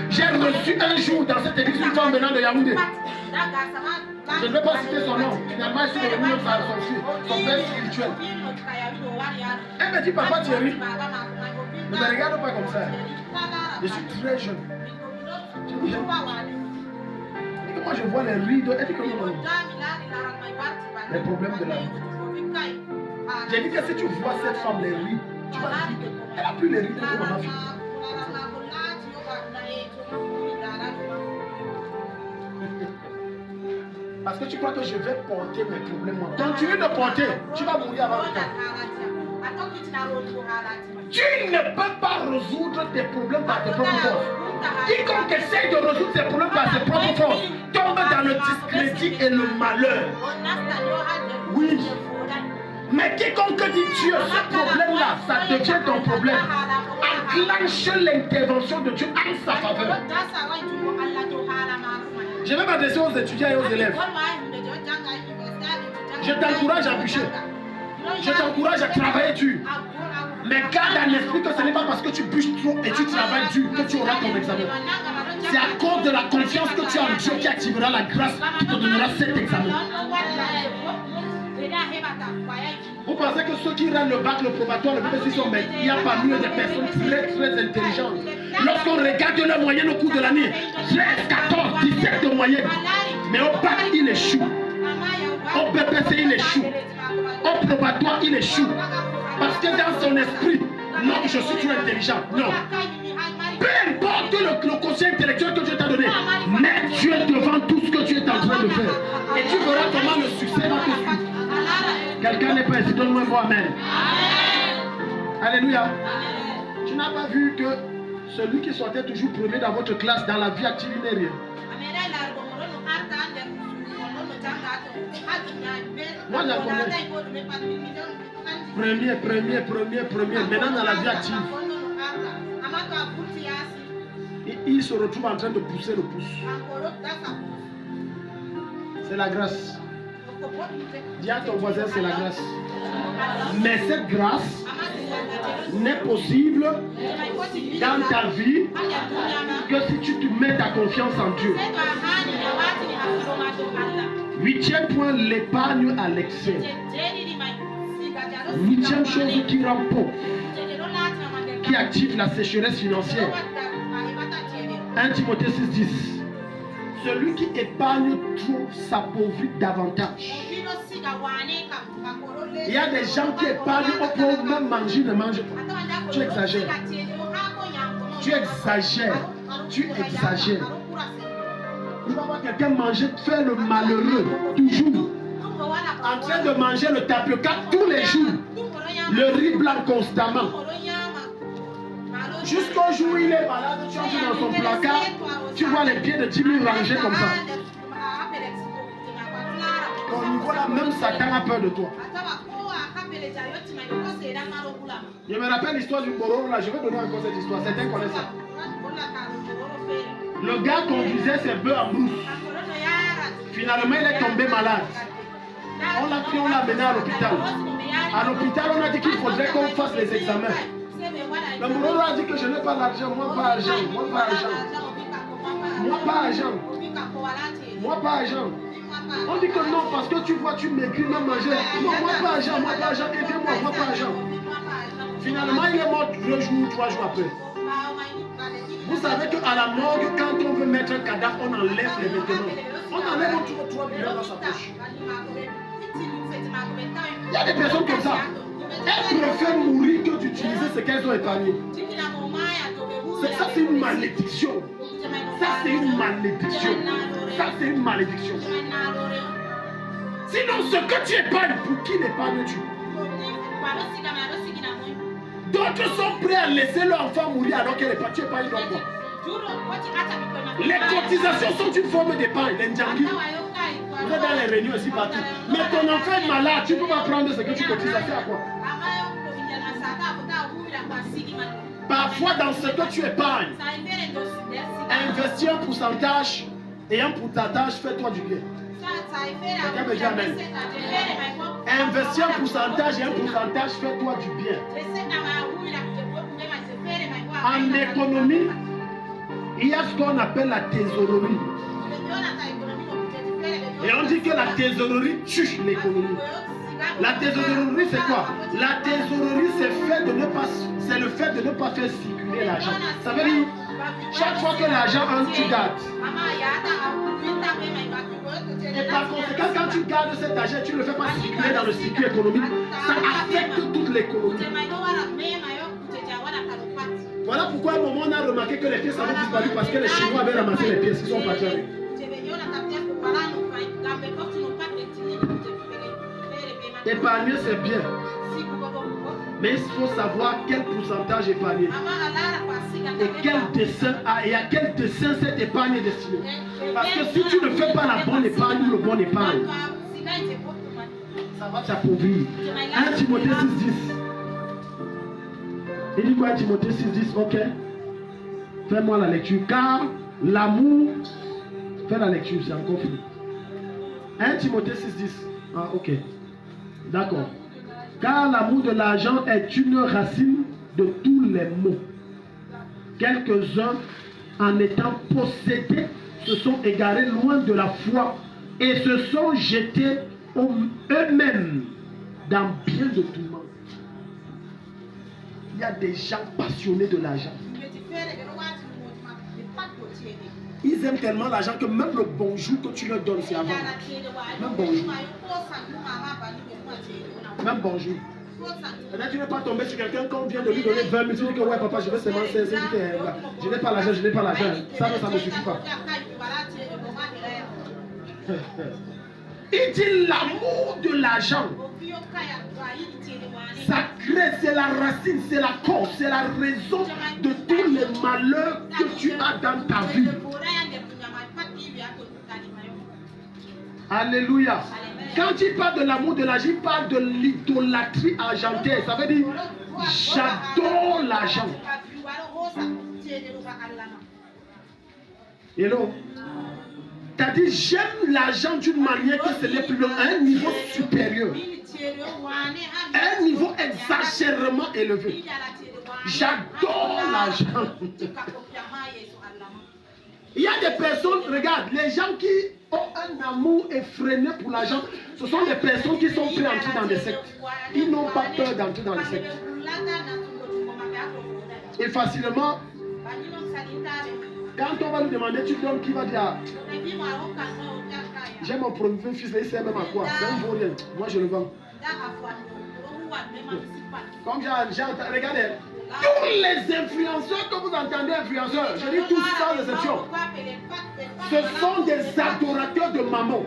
J'ai reçu un jour dans cette église une femme venant de Yaoundé. Je ne vais pas citer son nom. Finalement, elle s'est revenue son père spirituel. Elle me dit, papa Thierry, ne me regarde pas comme ça. Je suis très jeune. Je dis, moi je vois les rideaux. Elle dit que non. Les problèmes de la vie. J'ai dit que si tu vois cette femme, les rides, tu vas dire qu'elle a plus les rides que maman. Parce que tu crois que je vais porter mes problèmes. Continue de porter. Tu vas mourir avant le temps. Tu ne peux pas résoudre tes problèmes par tes propres forces. Quiconque essaye de résoudre ses problèmes par ses propres forces tombe dans le discrédit et le malheur. Oui. Mais quiconque dit Dieu, ce problème-là, ça devient ton problème. Enclenche l'intervention de Dieu en sa faveur. Je vais m'adresser aux étudiants et aux élèves. Je t'encourage à bûcher. Je t'encourage à travailler dur. Mais garde à l'esprit que ce n'est pas parce que tu bûches trop et tu travailles dur que tu auras ton examen. C'est à cause de la confiance que tu as en Dieu qui activera la grâce qui te donnera cet examen. Vous pensez que ceux qui rendent le bac, le probatoire, le BPC sont bêtes? Il y a parmi eux des personnes très intelligentes. Lorsqu'on regarde leur moyenne au cours de l'année, 13, 14, 17 de moyenne. Mais au bac, il échoue. Au BPC, il échoue. Au probatoire, il échoue. Parce que dans son esprit, non, je suis trop intelligent. Non. Peu importe le conseil intellectuel que Dieu t'a donné, mets Dieu devant tout ce que tu es en train de faire. Et tu verras comment le succès va te suivre. Quelqu'un n'est pas ici, donne-moi un mot amen. Alléluia. Tu n'as pas vu que celui qui sortait toujours premier dans votre classe, dans la vie active, il n'est rien. Moi, je la connais. Premier. Maintenant, dans la vie active, il se retrouve en train de pousser le pouce. C'est la grâce. Dis à ton voisin, c'est la grâce. Mais cette grâce n'est possible dans ta vie que si tu te mets ta confiance en Dieu. 8e point, l'épargne à l'excès. 8e chose qui rend pauvre, qui active la sécheresse financière. 1 Timothée 6,10. Celui qui épargne trop s'appauvrit davantage. Il y a des gens qui épargnent au point où même manger ne mangent pas. Tu exagères. Tu exagères. Tu vas voir quelqu'un manger, faire le malheureux, toujours. En train de manger le tapioca tous les jours. Le riz blanc constamment. Jusqu'au jour où il est malade, tu entres dans son placard, tu vois les pieds de 10 000 rangés comme ça. Au niveau là, même Satan a peur de toi. Je me rappelle l'histoire du Bororo là, je vais donner encore cette histoire. Certains connaissent ça. Le gars conduisait ses bœufs en brousse. Finalement, il est tombé malade. On l'a pris, on l'a mené à l'hôpital. À l'hôpital, on a dit qu'il faudrait qu'on fasse les examens. Le Bororo a dit que je n'ai pas l'argent, moi pas argent, moi pas argent. Moi pas argent. Moi pas argent. On dit que non, parce que tu vois, tu maigris, même manger. Non, moi pas argent, aidez-moi, moi pas argent. Finalement, il est mort 2 jours, 3 jours après. Vous savez qu'à la morgue, quand on veut mettre un cadavre, on enlève les vêtements. On enlève 3 millions dans sa poche. Il y a des personnes comme ça. Elles préfèrent mourir que d'utiliser ce qu'elles ont épargné. Ça, c'est une malédiction. Ça, c'est une malédiction. Ça, c'est une malédiction. Sinon, ce que tu épargnes, pour qui l'épargnes-tu? D'autres sont prêts à laisser leur enfant mourir alors qu'elle est pas. Tu épargnes donc quoi? Les cotisations sont une forme d'épargne. Les ndjangis. Vous êtes dans les réunions aussi partout. Mais ton enfant est malade, tu ne peux pas prendre ce que tu cotises. Ça fait à quoi? Parfois, dans ce que tu épargnes, investir un pourcentage Et un pourcentage, fais-toi du bien. Quelqu'un me dit amen. Investis un pourcentage et un pourcentage, fais-toi du bien. En économie, il y a ce qu'on appelle la trésorerie. Et on dit que la trésorerie tue l'économie. La trésorerie, c'est quoi? La trésorerie, c'est le fait de ne pas faire circuler l'argent. Ça veut dire, chaque fois que l'argent entre, tu gardes. Et par conséquent, quand tu gardes cet argent, tu ne le fais pas circuler dans le circuit économique, ça affecte toute l'économie. Voilà pourquoi à un moment on a remarqué que les pièces avaient disparu parce que les Chinois avaient ramassé les pièces qui sont partis avec. Épargner, c'est bien. Mais il faut savoir quel pourcentage épargner. Et à quel dessin cette épargne est destinée. Parce que si tu ne fais pas la bonne épargne ou le bon épargne, ça va t'appauvrir. 1 Timothée 6,10. Il dit quoi 1 Timothée 6,10? Ok. Fais-moi la lecture. Car l'amour. Fais la lecture, c'est encore fini. 1 Timothée 6,10. Ah, ok. D'accord. Car l'amour de l'argent est une racine de tous les maux. Quelques-uns, en étant possédés, se sont égarés loin de la foi et se sont jetés eux-mêmes dans bien de tourments. Il y a des gens passionnés de l'argent. Ils aiment tellement l'argent que même le bonjour que tu leur donnes, c'est avant. Même bonjour. Même bonjour. Là, tu ne veux pas tomber sur quelqu'un quand on vient de lui donner 20 000, tu dis que ouais papa je vais seulement 16 000, je n'ai pas l'argent, je n'ai pas l'argent. Ça ne suffit pas. Il dit l'amour de l'argent. Sacré, c'est la racine, c'est la cause, c'est la raison de tous les malheurs que tu as dans ta vie. Alléluia. Quand il parle de l'amour de l'argent, il parle de l'idolâtrie argentée. Ça veut dire, j'adore l'argent. Hello. T'as dit, j'aime l'argent d'une manière que ce n'est plus à un niveau supérieur. À un niveau exagérément élevé. J'adore l'argent. Il y a des personnes, regarde, les gens qui ont un amour effréné pour l'argent, ce sont des personnes qui sont prêtes à entrer dans des sectes. Ils n'ont pas peur d'entrer dans les sectes. Et facilement, quand on va lui demander, tu donnes, qui va dire, j'ai mon premier fils, il sait même à quoi. C'est un vaurien. Moi, je le vends. Comme j'ai entendu, regardez, tous les influenceurs que vous entendez, influenceurs, je dis tous sans exception, ce sont des adorateurs de maman.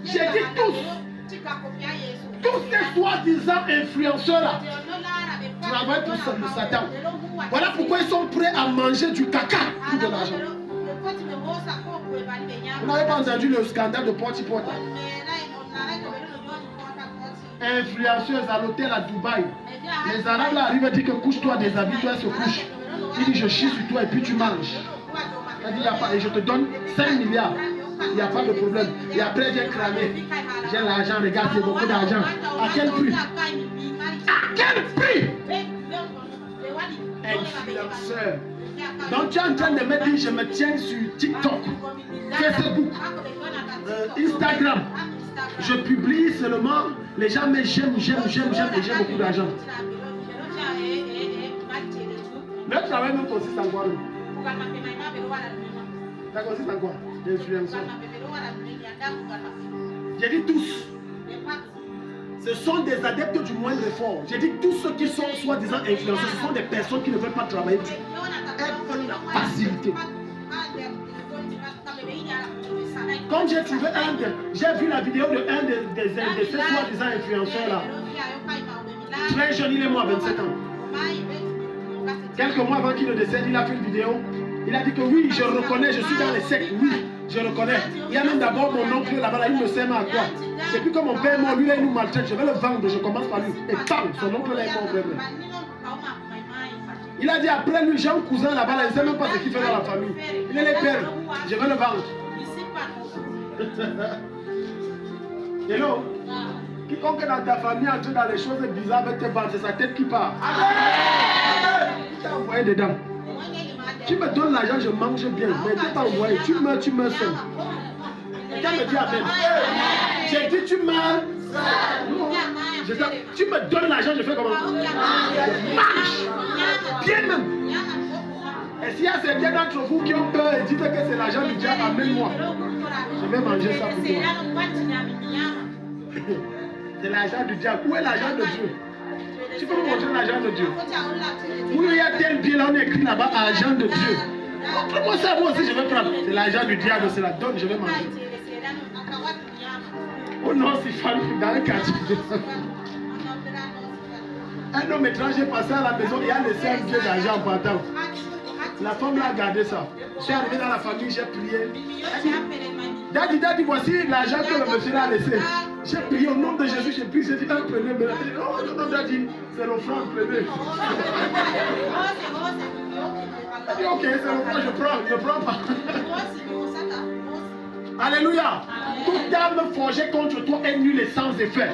J'ai dit tous. Tous ces soi-disant influenceurs-là travaillent pour le Satan. Voilà pourquoi ils sont prêts à manger du caca pour de l'argent. Vous n'avez pas entendu le scandale de Porti Porta? Influenceuse à l'hôtel à Dubaï. Les Arabes là arrivent et disent que couche-toi, déshabille-toi, elle se couche. Il dit je chie sur toi et puis tu manges. Elle dit il n'y a pas, et je te donne 5 milliards. Il n'y a pas de problème. Et après j'ai cramé. J'ai l'argent, regarde, c'est beaucoup d'argent. À quel prix? À quel prix? Influenceur. Donc tu es en train de me dire je me tiens sur TikTok, Facebook, Instagram. Je publie seulement, les gens me j'aime et j'ai beaucoup d'argent. Notre travail même consiste en quoi? Ça consiste en quoi? L'influenceur. J'ai dit tous. Ce sont des adeptes du moindre effort. J'ai dit tous ceux qui sont soi-disant influenceurs, ce sont des personnes qui ne veulent pas travailler. Elles veulent la facilité. Quand j'ai trouvé j'ai vu la vidéo de un de ces soi-disant influenceurs là. Très jeune, il est mort à 27 ans. Quelques mois avant qu'il ne décède, il a fait une vidéo. Il a dit que oui, je reconnais, je suis dans les sectes, oui, je reconnais. Il y a même d'abord mon oncle là-bas, là, il me sert à quoi? Et puis comme mon père est mort, lui là, il nous maltraite, je vais le vendre, je commence par lui. Et bam, son oncle là est mort. Il a dit après lui, j'ai un cousin là-bas, il ne sait même pas ce qu'il fait dans la famille. Il est les pères. Je vais le vendre. Hello? Quiconque dans ta famille entre dans les choses bizarres avec tes parents, c'est sa tête qui part. Il t'a envoyé dedans. Tu me donnes l'argent, je mange bien. Mais tu n'es pas envoyé. Tu meurs seul. Quelqu'un me dit amen. J'ai dit tu meurs. Tu me donnes l'argent, je fais comment? Je marche. Bien même. Et s'il y a certains d'entre vous qui ont peur et disent que c'est l'argent du diable, amène-moi. Je vais manger ça pour toi. C'est l'argent du diable. Où est l'argent de Dieu? Tu peux me montrer l'argent de Dieu? Où il y a tel pied là, on écrit là-bas argent de Dieu. Montre-moi ça, moi aussi je vais prendre. C'est l'argent du diable, c'est la donne, je vais manger. Oh non, c'est famille dans le quartier. Un homme étranger passait à la maison, il a laissé un pied d'argent en partant. La femme l'a gardé ça. Je suis arrivé dans la famille, j'ai prié. Daddy, voici l'argent que le monsieur a laissé. J'ai prié au nom de Jésus, j'ai prié, j'ai dit, prenez. Non, Daddy, c'est l'offrande, prenez. Elle dit, ok, c'est l'offrande, je prends pas. Alléluia. Toute arme forgée contre toi est nulle et sans effet.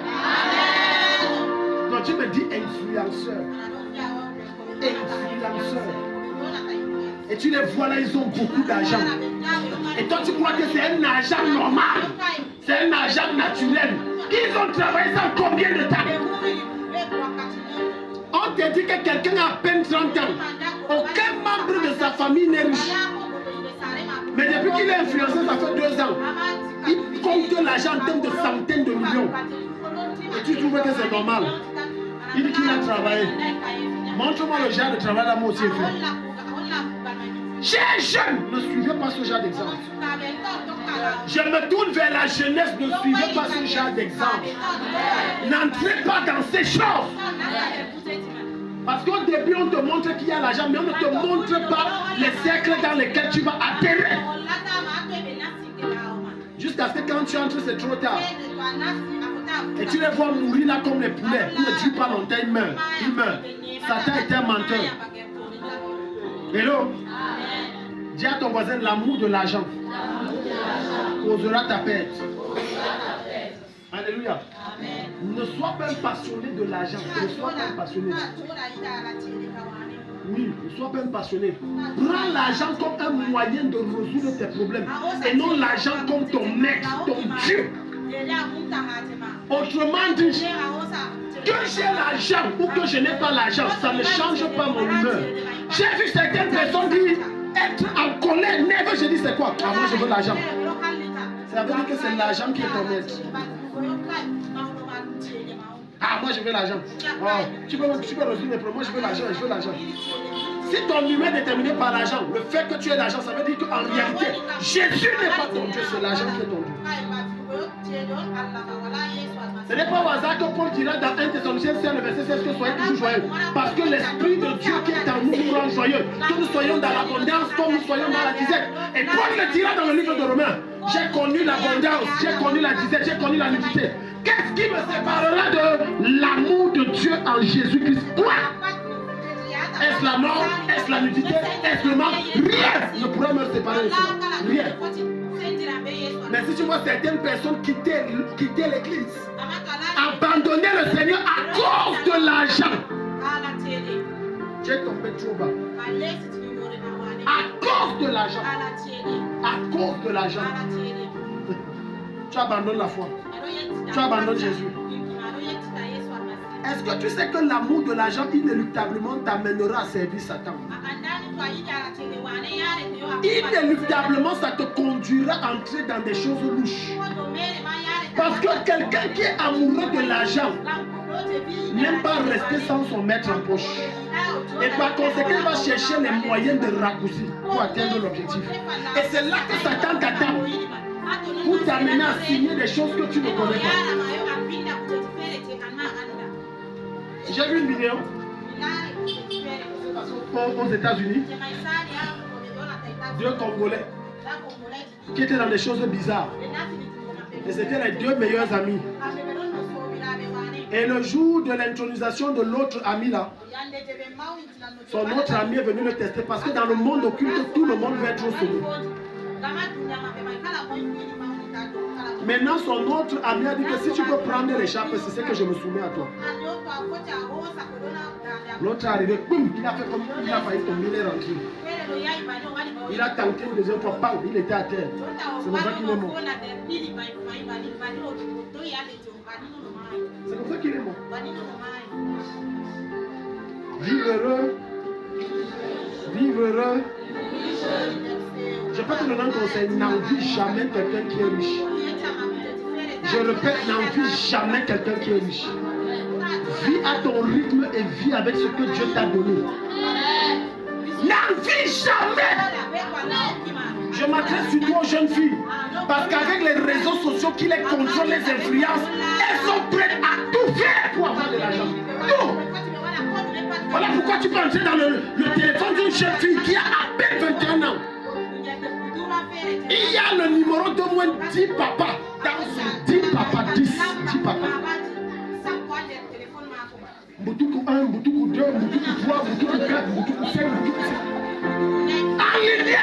Quand tu me dis influenceur. Et tu les vois là, ils ont beaucoup d'argent. Et toi, tu crois que c'est un argent normal. C'est un argent naturel. Ils ont travaillé ça combien de temps? On te dit que quelqu'un a à peine 30 ans. Aucun membre de sa famille n'est riche. Mais depuis qu'il est influencé, ça fait 2 ans. Il compte l'argent en termes de centaines de millions. Et tu trouves que c'est normal? Il dit qu'il a travaillé. Montre-moi le genre de travail là, moi aussi. Chers jeunes, ne suivez pas ce genre d'exemple. Je me tourne vers la jeunesse, ne suivez pas ce genre d'exemple. N'entrez pas dans ces choses. Parce qu'au début, on te montre qu'il y a l'argent, mais on ne te montre pas les cercles dans lesquels tu vas atterrir. Jusqu'à ce que quand tu entres, c'est trop tard. Et tu les vois mourir là comme les poulets. Ils ne tuent pas longtemps, ils meurent. Ils meurent. Satan est un menteur. Hello? Dis à ton voisin, l'amour de l'argent causera ta perte. Alléluia. Ne sois pas un passionné de l'argent. Ne sois pas un passionné. Oui, ne sois pas un passionné. Prends l'argent comme un moyen de résoudre tes problèmes. Et non l'argent comme ton maître, ton Dieu. Autrement dit, que j'ai l'argent ou que je n'ai pas l'argent, ça ne change pas mon humeur. J'ai vu certaines personnes dire être en colère, nerveux. Je dis c'est quoi? Ah, moi je veux l'argent. Ça veut dire que c'est l'argent qui est ton maître. Ah, moi je veux l'argent. Oh, tu peux résoudre mes problèmes. Moi je veux l'argent, je veux l'argent. Si ton humeur est déterminée par l'argent, le fait que tu aies l'argent, ça veut dire qu'en réalité, Jésus n'est pas ton Dieu, c'est l'argent qui est ton Dieu. Ce n'est pas au hasard que Paul dira dans 1 Thessaloniciens 6, le verset 16 que soyez toujours joyeux. Parce que l'Esprit de Dieu qui est en nous nous rend joyeux. Que nous soyons dans l'abondance comme nous soyons dans la disette. Et Paul le dira dans le livre de Romains. J'ai connu l'abondance, j'ai connu la disette, j'ai connu la nudité. Qu'est-ce qui me séparera de l'amour de Dieu en Jésus-Christ? Quoi? Est-ce la mort? Est-ce la nudité? Est-ce le mal? Rien ne pourra me séparer de cela. Rien. Mais si tu vois certaines personnes quitter l'église, abandonner le Seigneur à cause de l'argent, tu es tombé trop bas. À cause de l'argent. À cause de l'argent. Tu abandonnes la foi. Tu abandonnes Jésus. Est-ce que tu sais que l'amour de l'argent inéluctablement t'amènera à servir Satan? Inéluctablement, ça te conduira à entrer dans des choses louches. Parce que quelqu'un qui est amoureux de l'argent n'aime pas rester sans son maître en poche. Et par conséquent, il va chercher les moyens de raccourcir pour atteindre l'objectif. Et c'est là que Satan t'attend pour t'amener à signer des choses que tu ne connais pas. J'ai vu une vidéo aux États-Unis, 2 Congolais qui étaient dans des choses bizarres. Et c'était les 2 meilleurs amis. Et le jour de l'intronisation de l'autre ami là, son autre ami est venu le tester parce que dans le monde occulte, tout le monde veut être sauvé. Maintenant, son autre ami a dit que si tu peux prendre l'écharpe, c'est ce que je me soumets à toi. L'autre est arrivé, boum, il a fait comme il a failli tomber, il est rentré. Il a tenté une deuxième fois, bam, il était à terre. C'est pour ça qu'il est mort. C'est comme ça qu'il est mort. Vive heureux. Vive heureux. Je peux te donner un conseil. N'envie jamais quelqu'un qui est riche. Je répète, n'envie jamais quelqu'un qui est riche. Vis à ton rythme et vis avec ce que Dieu t'a donné. N'envie jamais. Je m'adresse surtout aux jeunes filles. Parce qu'avec les réseaux sociaux qui les contrôlent, les influences, elles sont prêtes à tout faire pour avoir de l'argent. Tout. Voilà pourquoi tu peux entrer dans le téléphone d'une jeune fille qui a à peine 21 ans. Il y a le numéro de moins 10 papas. Dans son 10 papas, 10 papas. Boutoukou 1, Boutoukou 2, Boutoukou 3, Boutoukou 4, Boutoukou 5, Boutoukou 6. En ligne.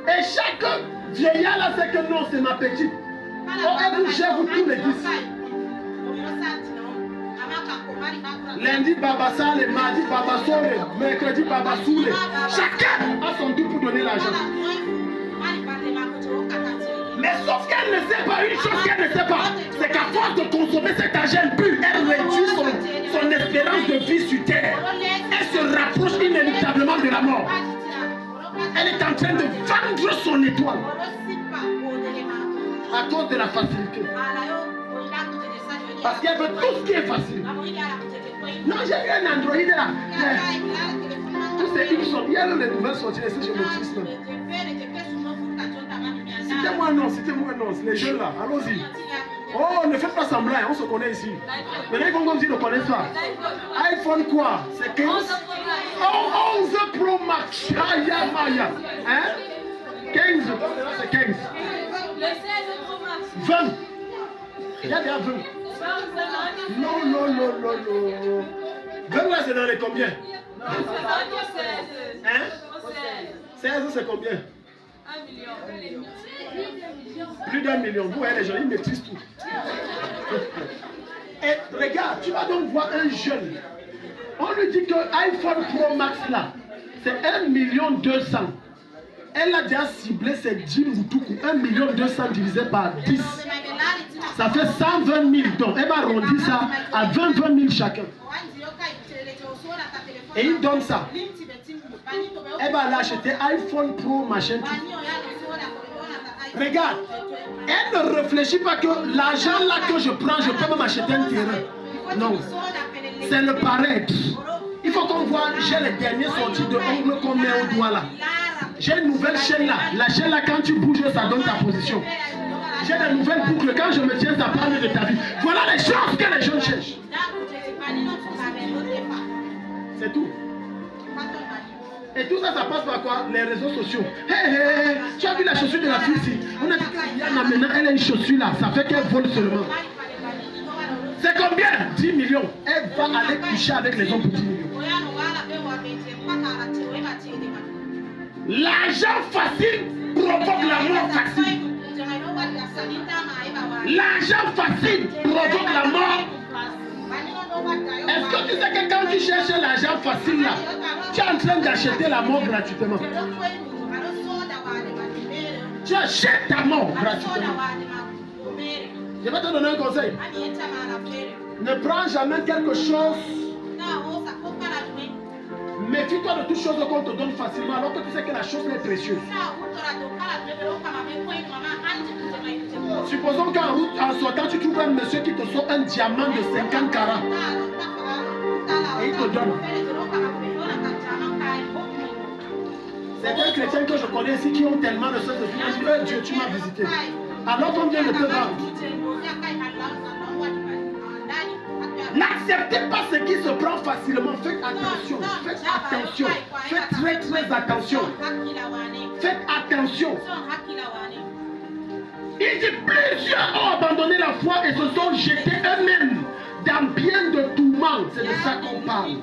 Et chaque vieillard là sait que non, c'est ma petite. Oh, elle vous gère vous tous les 10. Lundi Baba Sale, mardi Baba Sole, mercredi Baba Soule. Chacun a son tour pour donner l'argent. Mais sauf qu'elle ne sait pas, une chose qu'elle ne sait pas, c'est qu'à force de consommer cet argent pur, elle réduit son espérance de vie sur terre. Elle se rapproche inéluctablement de la mort. Elle est en train de vendre son étoile à cause de la facilité. Parce qu'elle veut tout ce qui est facile. Non, j'ai vu un Android là. Tous ces Ipson, il y a les nouvelles sorties, les séchements. Citez-moi un nom, les jeunes là, allons-y. Oh, ne faites pas semblant, on se connaît ici. Maintenant, ils vont comme s'ils ne connaissent pas. iPhone quoi? C'est 15? Oh, 11 Pro Max. Aïe, Maya. Hein? 15, c'est 15. Le 16 Pro Max. 20. Il y a déjà 20. Non. 20 là, c'est dans les combien? Hein? 16, c'est combien? 1 million. Plus d'1 million. Vous voyez, les gens, ils maîtrisent tout. Et regarde, tu vas donc voir un jeune. On lui dit que iPhone Pro Max là, c'est 1 200 000. Elle a déjà ciblé ses 10 moutoukou. 1 200 000 divisé par 10. Ça fait 120 000. Donc elle va arrondir ça à 20 000 chacun. Et il donne ça. Elle va aller acheter iPhone Pro machin. Regarde, elle ne réfléchit pas que l'argent là que je prends, je peux même acheter un terrain. Non, c'est le paraître. Il faut qu'on voit, j'ai les dernières sorties de ongles qu'on met au doigt là. J'ai une nouvelle chaîne là. La chaîne là, quand tu bouges, ça donne ta position. J'ai des nouvelles boucles. Quand je me tiens, ça parle de ta vie. Voilà les choses que les gens cherchent. C'est tout. Et tout ça, ça passe par quoi? Les réseaux sociaux. Hey, tu as vu la chaussure de la fille ici? On a dit que Yana maintenant, elle a une chaussure là. Ça fait qu'elle vole seulement. C'est combien? 10 millions. Elle va aller coucher avec les hommes pour 10 millions. L'argent facile provoque la mort facile. L'argent facile provoque la mort. Est-ce que tu sais que quand tu cherches l'argent facile là, tu es en train d'acheter la mort gratuitement? Tu achètes ta mort gratuitement. Je vais te donner un conseil. Ne prends jamais quelque chose. Méfie-toi de toute chose qu'on te donne facilement alors que tu sais que la chose est précieuse. Supposons qu'en route, en sortant, tu trouves un monsieur qui te sort un diamant de 50 carats. Et il te donne. C'est des chrétiens que je connais ici qui ont tellement de choses de vie. Ils disent, Dieu, tu m'as visité. Alors qu'on vient de te vendre. N'acceptez pas ce qui se prend facilement. Faites attention. Faites attention. Faites très attention. Faites attention. Il dit plusieurs ont abandonné la foi et se sont jetés eux-mêmes dans bien de tourments. C'est de ça qu'on parle.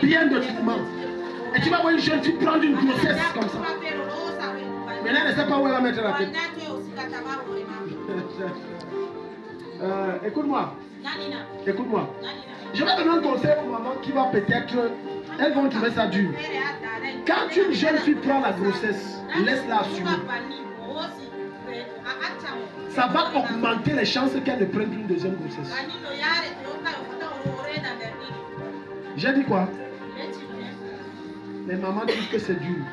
Bien de tourments. Et tu vas voir une jeune fille prendre une grossesse comme ça. Maintenant, elle ne sait pas où elle va mettre la tête. Écoute-moi. Écoute-moi. Je vais donner un conseil aux mamans qui va peut-être... Elles vont trouver ça dur. Quand une jeune fille prend la grossesse, laisse-la assumer. Ça va augmenter les chances qu'elle ne prenne une deuxième grossesse. J'ai dit quoi? Les mamans disent que c'est dur.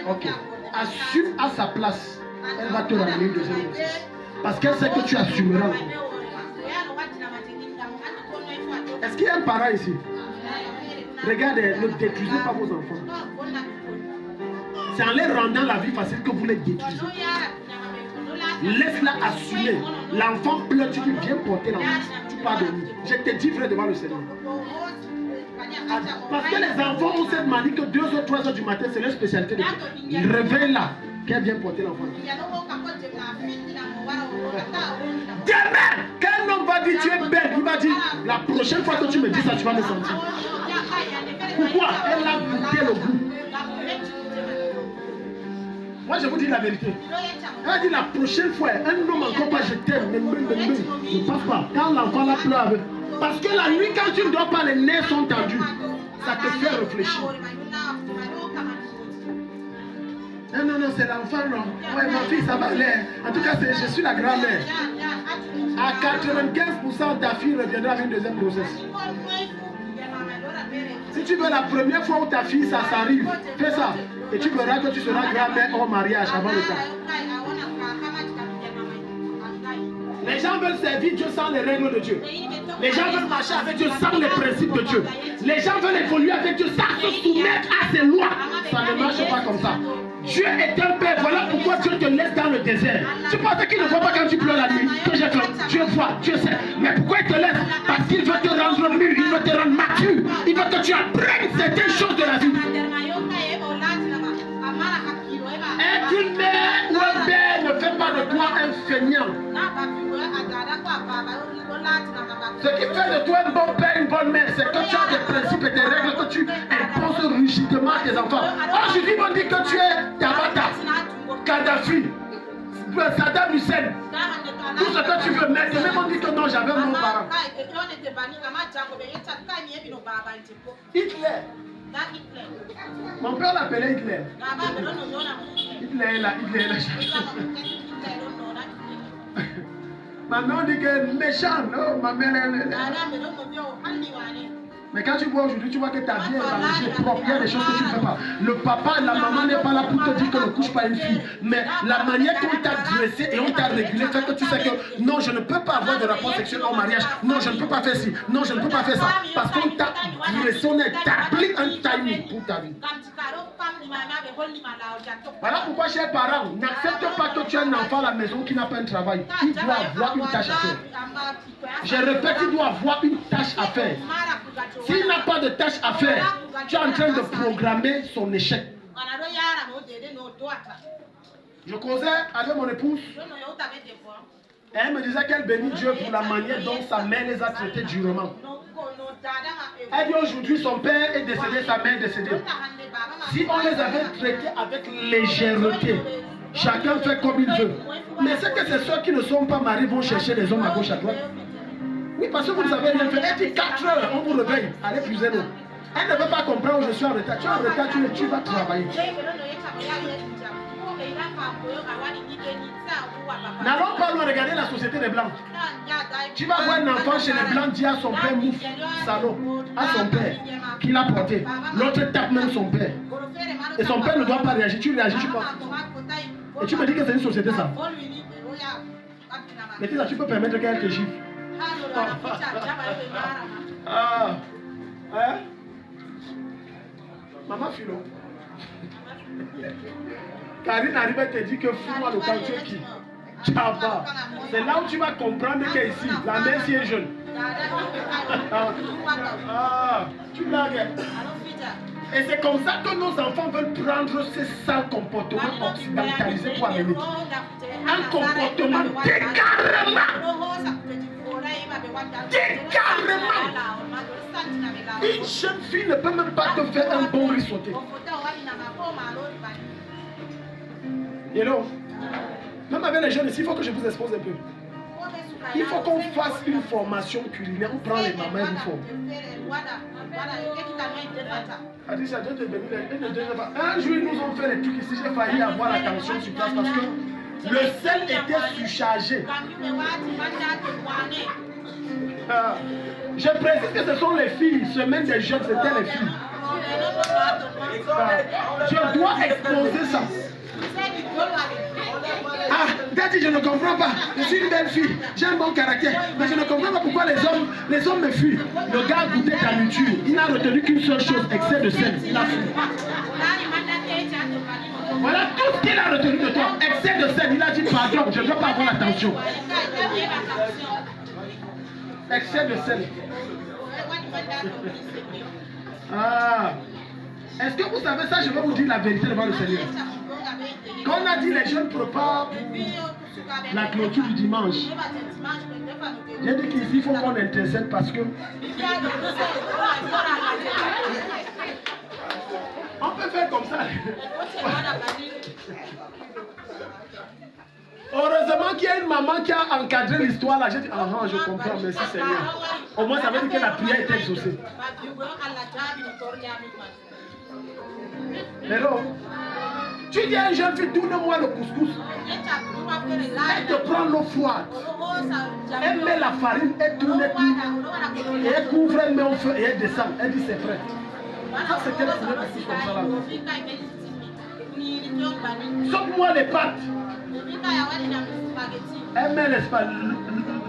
Ok. Assume à sa place. Elle va te ramener une deuxième grossesse. Parce qu'elle sait que tu assumeras. Est-ce qu'il y a un parent ici? Regardez, ne détruisez pas vos enfants. C'est en les rendant la vie facile que vous les détruisez. Laisse-la assumer. L'enfant pleure, tu dis viens porter l'enfant. Tu pars de lui. Je te dis frère devant le Seigneur. Parce que les enfants ont cette manie que 2 ou 3 heures du matin, c'est leur spécialité de Dieu. Réveille-la, qu'elle vienne porter l'enfant. Demain, quand un homme va dire tu es belle, il va dire la prochaine fois que tu me dis ça, tu vas me sentir. Pourquoi? Elle a goûté le goût. Moi je vous dis la vérité. Elle a dit la prochaine fois, un homme encore pas je t'aime, ne passe pas. Quand l'enfant la pleure, parce que la nuit quand tu ne dors pas, les nerfs sont tendus. Ça te fait réfléchir. Non, c'est l'enfant, non. Ouais, ma fille, ça va aller. En tout cas, je suis la grand-mère. À 95%, ta fille reviendra avec une deuxième grossesse. Si tu veux la première fois où ta fille, ça s'arrive, fais ça. Et tu verras que tu seras grand-mère au mariage avant le temps. Les gens veulent servir Dieu sans les règles de Dieu. Les gens veulent marcher avec Dieu sans les principes de Dieu. Les gens veulent évoluer avec Dieu sans se soumettre à ses lois. Ça ne marche pas comme ça. Dieu est un père, voilà pourquoi Dieu te laisse dans le désert. Tu penses qu'il ne voit pas quand tu pleures la nuit que j'ai fait. Dieu voit, Dieu sait. Mais pourquoi il te laisse? Parce qu'il veut te rendre mûr, il veut te rendre mature. Il veut que tu apprennes certaines choses de la vie. Être une mère ou un père ne fait pas de toi un feignant. Ce qui fait de toi un bon père, une bonne mère, c'est que tu as des principes et des règles que tu imposes rigidement à tes enfants. Aujourd'hui, ils vont dire que tu es Tabata, Kadhafi, Saddam Hussein, tout ce que tu veux mettre. Ils vont dire que non, j'avais mon parent. Hitler. Mon père l'appelait Hitler. Hitler est là, Hitler est là. Ma mère dit que méchant, non, ma mère est là. Mais quand tu vois aujourd'hui, tu vois que ta vie est rangée propre. Il y a des choses que tu ne fais pas. Le papa et la maman n'est pas là pour te dire que ne couche pas une fille. Mais la manière dont on t'a dressé et on t'a régulé fait que tu sais que non, je ne peux pas avoir de rapport sexuel en mariage. Non, je ne peux pas faire ci. Non, je ne peux pas faire ça. Parce qu'on t'a dressé, on a établi un timing pour ta vie. Voilà pourquoi, chers parents, n'accepte pas que tu aies un enfant à la maison qui n'a pas un travail. Il doit avoir une tâche à faire. Je répète, il doit avoir une tâche à faire. S'il n'a pas de tâche à faire, tu es en train de programmer son échec. Je causais avec mon épouse. Et elle me disait qu'elle bénit Dieu pour la manière dont sa mère les a traités durement. Elle dit aujourd'hui son père est décédé, sa mère est décédée. Si on les avait traités avec légèreté, chacun fait comme il veut. Mais c'est que ces soeurs qui ne sont pas mariées vont chercher les hommes à gauche à droite. Oui, parce que vous ne savez rien fait. Elle dit 4 heures, on vous réveille. Allez, puiser l'eau. Elle ne veut pas comprendre, je suis en retard. Tu es en retard, tu vas travailler. N'allons pas nous regarder la société des Blancs. Tu vas voir un enfant chez les Blancs dire à son père, mouf, salaud, à son père, qui l'a porté. L'autre tape même son père. Et son père ne doit pas réagir. Tu réagis, tu penses. Et tu me dis que c'est une société ça. Mais tu peux permettre qu'elle te gifle. Ah. Hein? Maman Philo. Karine arrive et te dit que fous-moi le cancer qui. Tchaba. C'est là où tu vas comprendre qu'ici, la mère si est jeune. Ah, tu blagues. Et c'est comme ça que nos enfants veulent prendre ces sales comportements occidentalisés pour amener. Un comportement d'égarement. D'égarement. Une jeune fille ne peut même pas te faire un bon riz sauté. Hello. Même avec les jeunes ici, il faut que je vous expose un peu. Il faut qu'on fasse une formation culinaire. On prend les mamans et nous forme. Un jour, ils nous ont fait les trucs ici. J'ai failli avoir la tension sur place parce que le sel était surchargé. Je précise que ce sont les filles. Semaine des jeunes, c'était les filles. Je dois exposer ça. Ah, Daddy, je ne comprends pas. Je suis une belle fille. J'ai un bon caractère. Mais je ne comprends pas pourquoi les hommes me fuient. Le gars a goûté ta nourriture. Il n'a retenu qu'une seule chose, excès de sel. Il a fui. Voilà tout ce qu'il a retenu de toi. Excès de sel. Il a dit pardon, je ne dois pas avoir l'attention. Excès de sel. Ah. Est-ce que vous savez ça? Je vais vous dire la vérité devant le Seigneur. Quand on a dit les jeunes préparent la clôture du dimanche, j'ai dit qu'ici il faut qu'on intercède parce que on peut faire comme ça. Heureusement qu'il y a une maman qui a encadré l'histoire là. J'ai dit, ah, je comprends, merci Seigneur. Au moins ça veut dire que la prière est exaucée. Hello. Tu dis à une jeune fille, donne-moi le couscous. Elle te prend l'eau froide. Elle met la farine, elle tourne tout. Et elle couvre, elle met au feu et elle descend. Elle dit c'est prêt. Ça c'était le couscous comme ça là. Saute-moi les pâtes. Elle met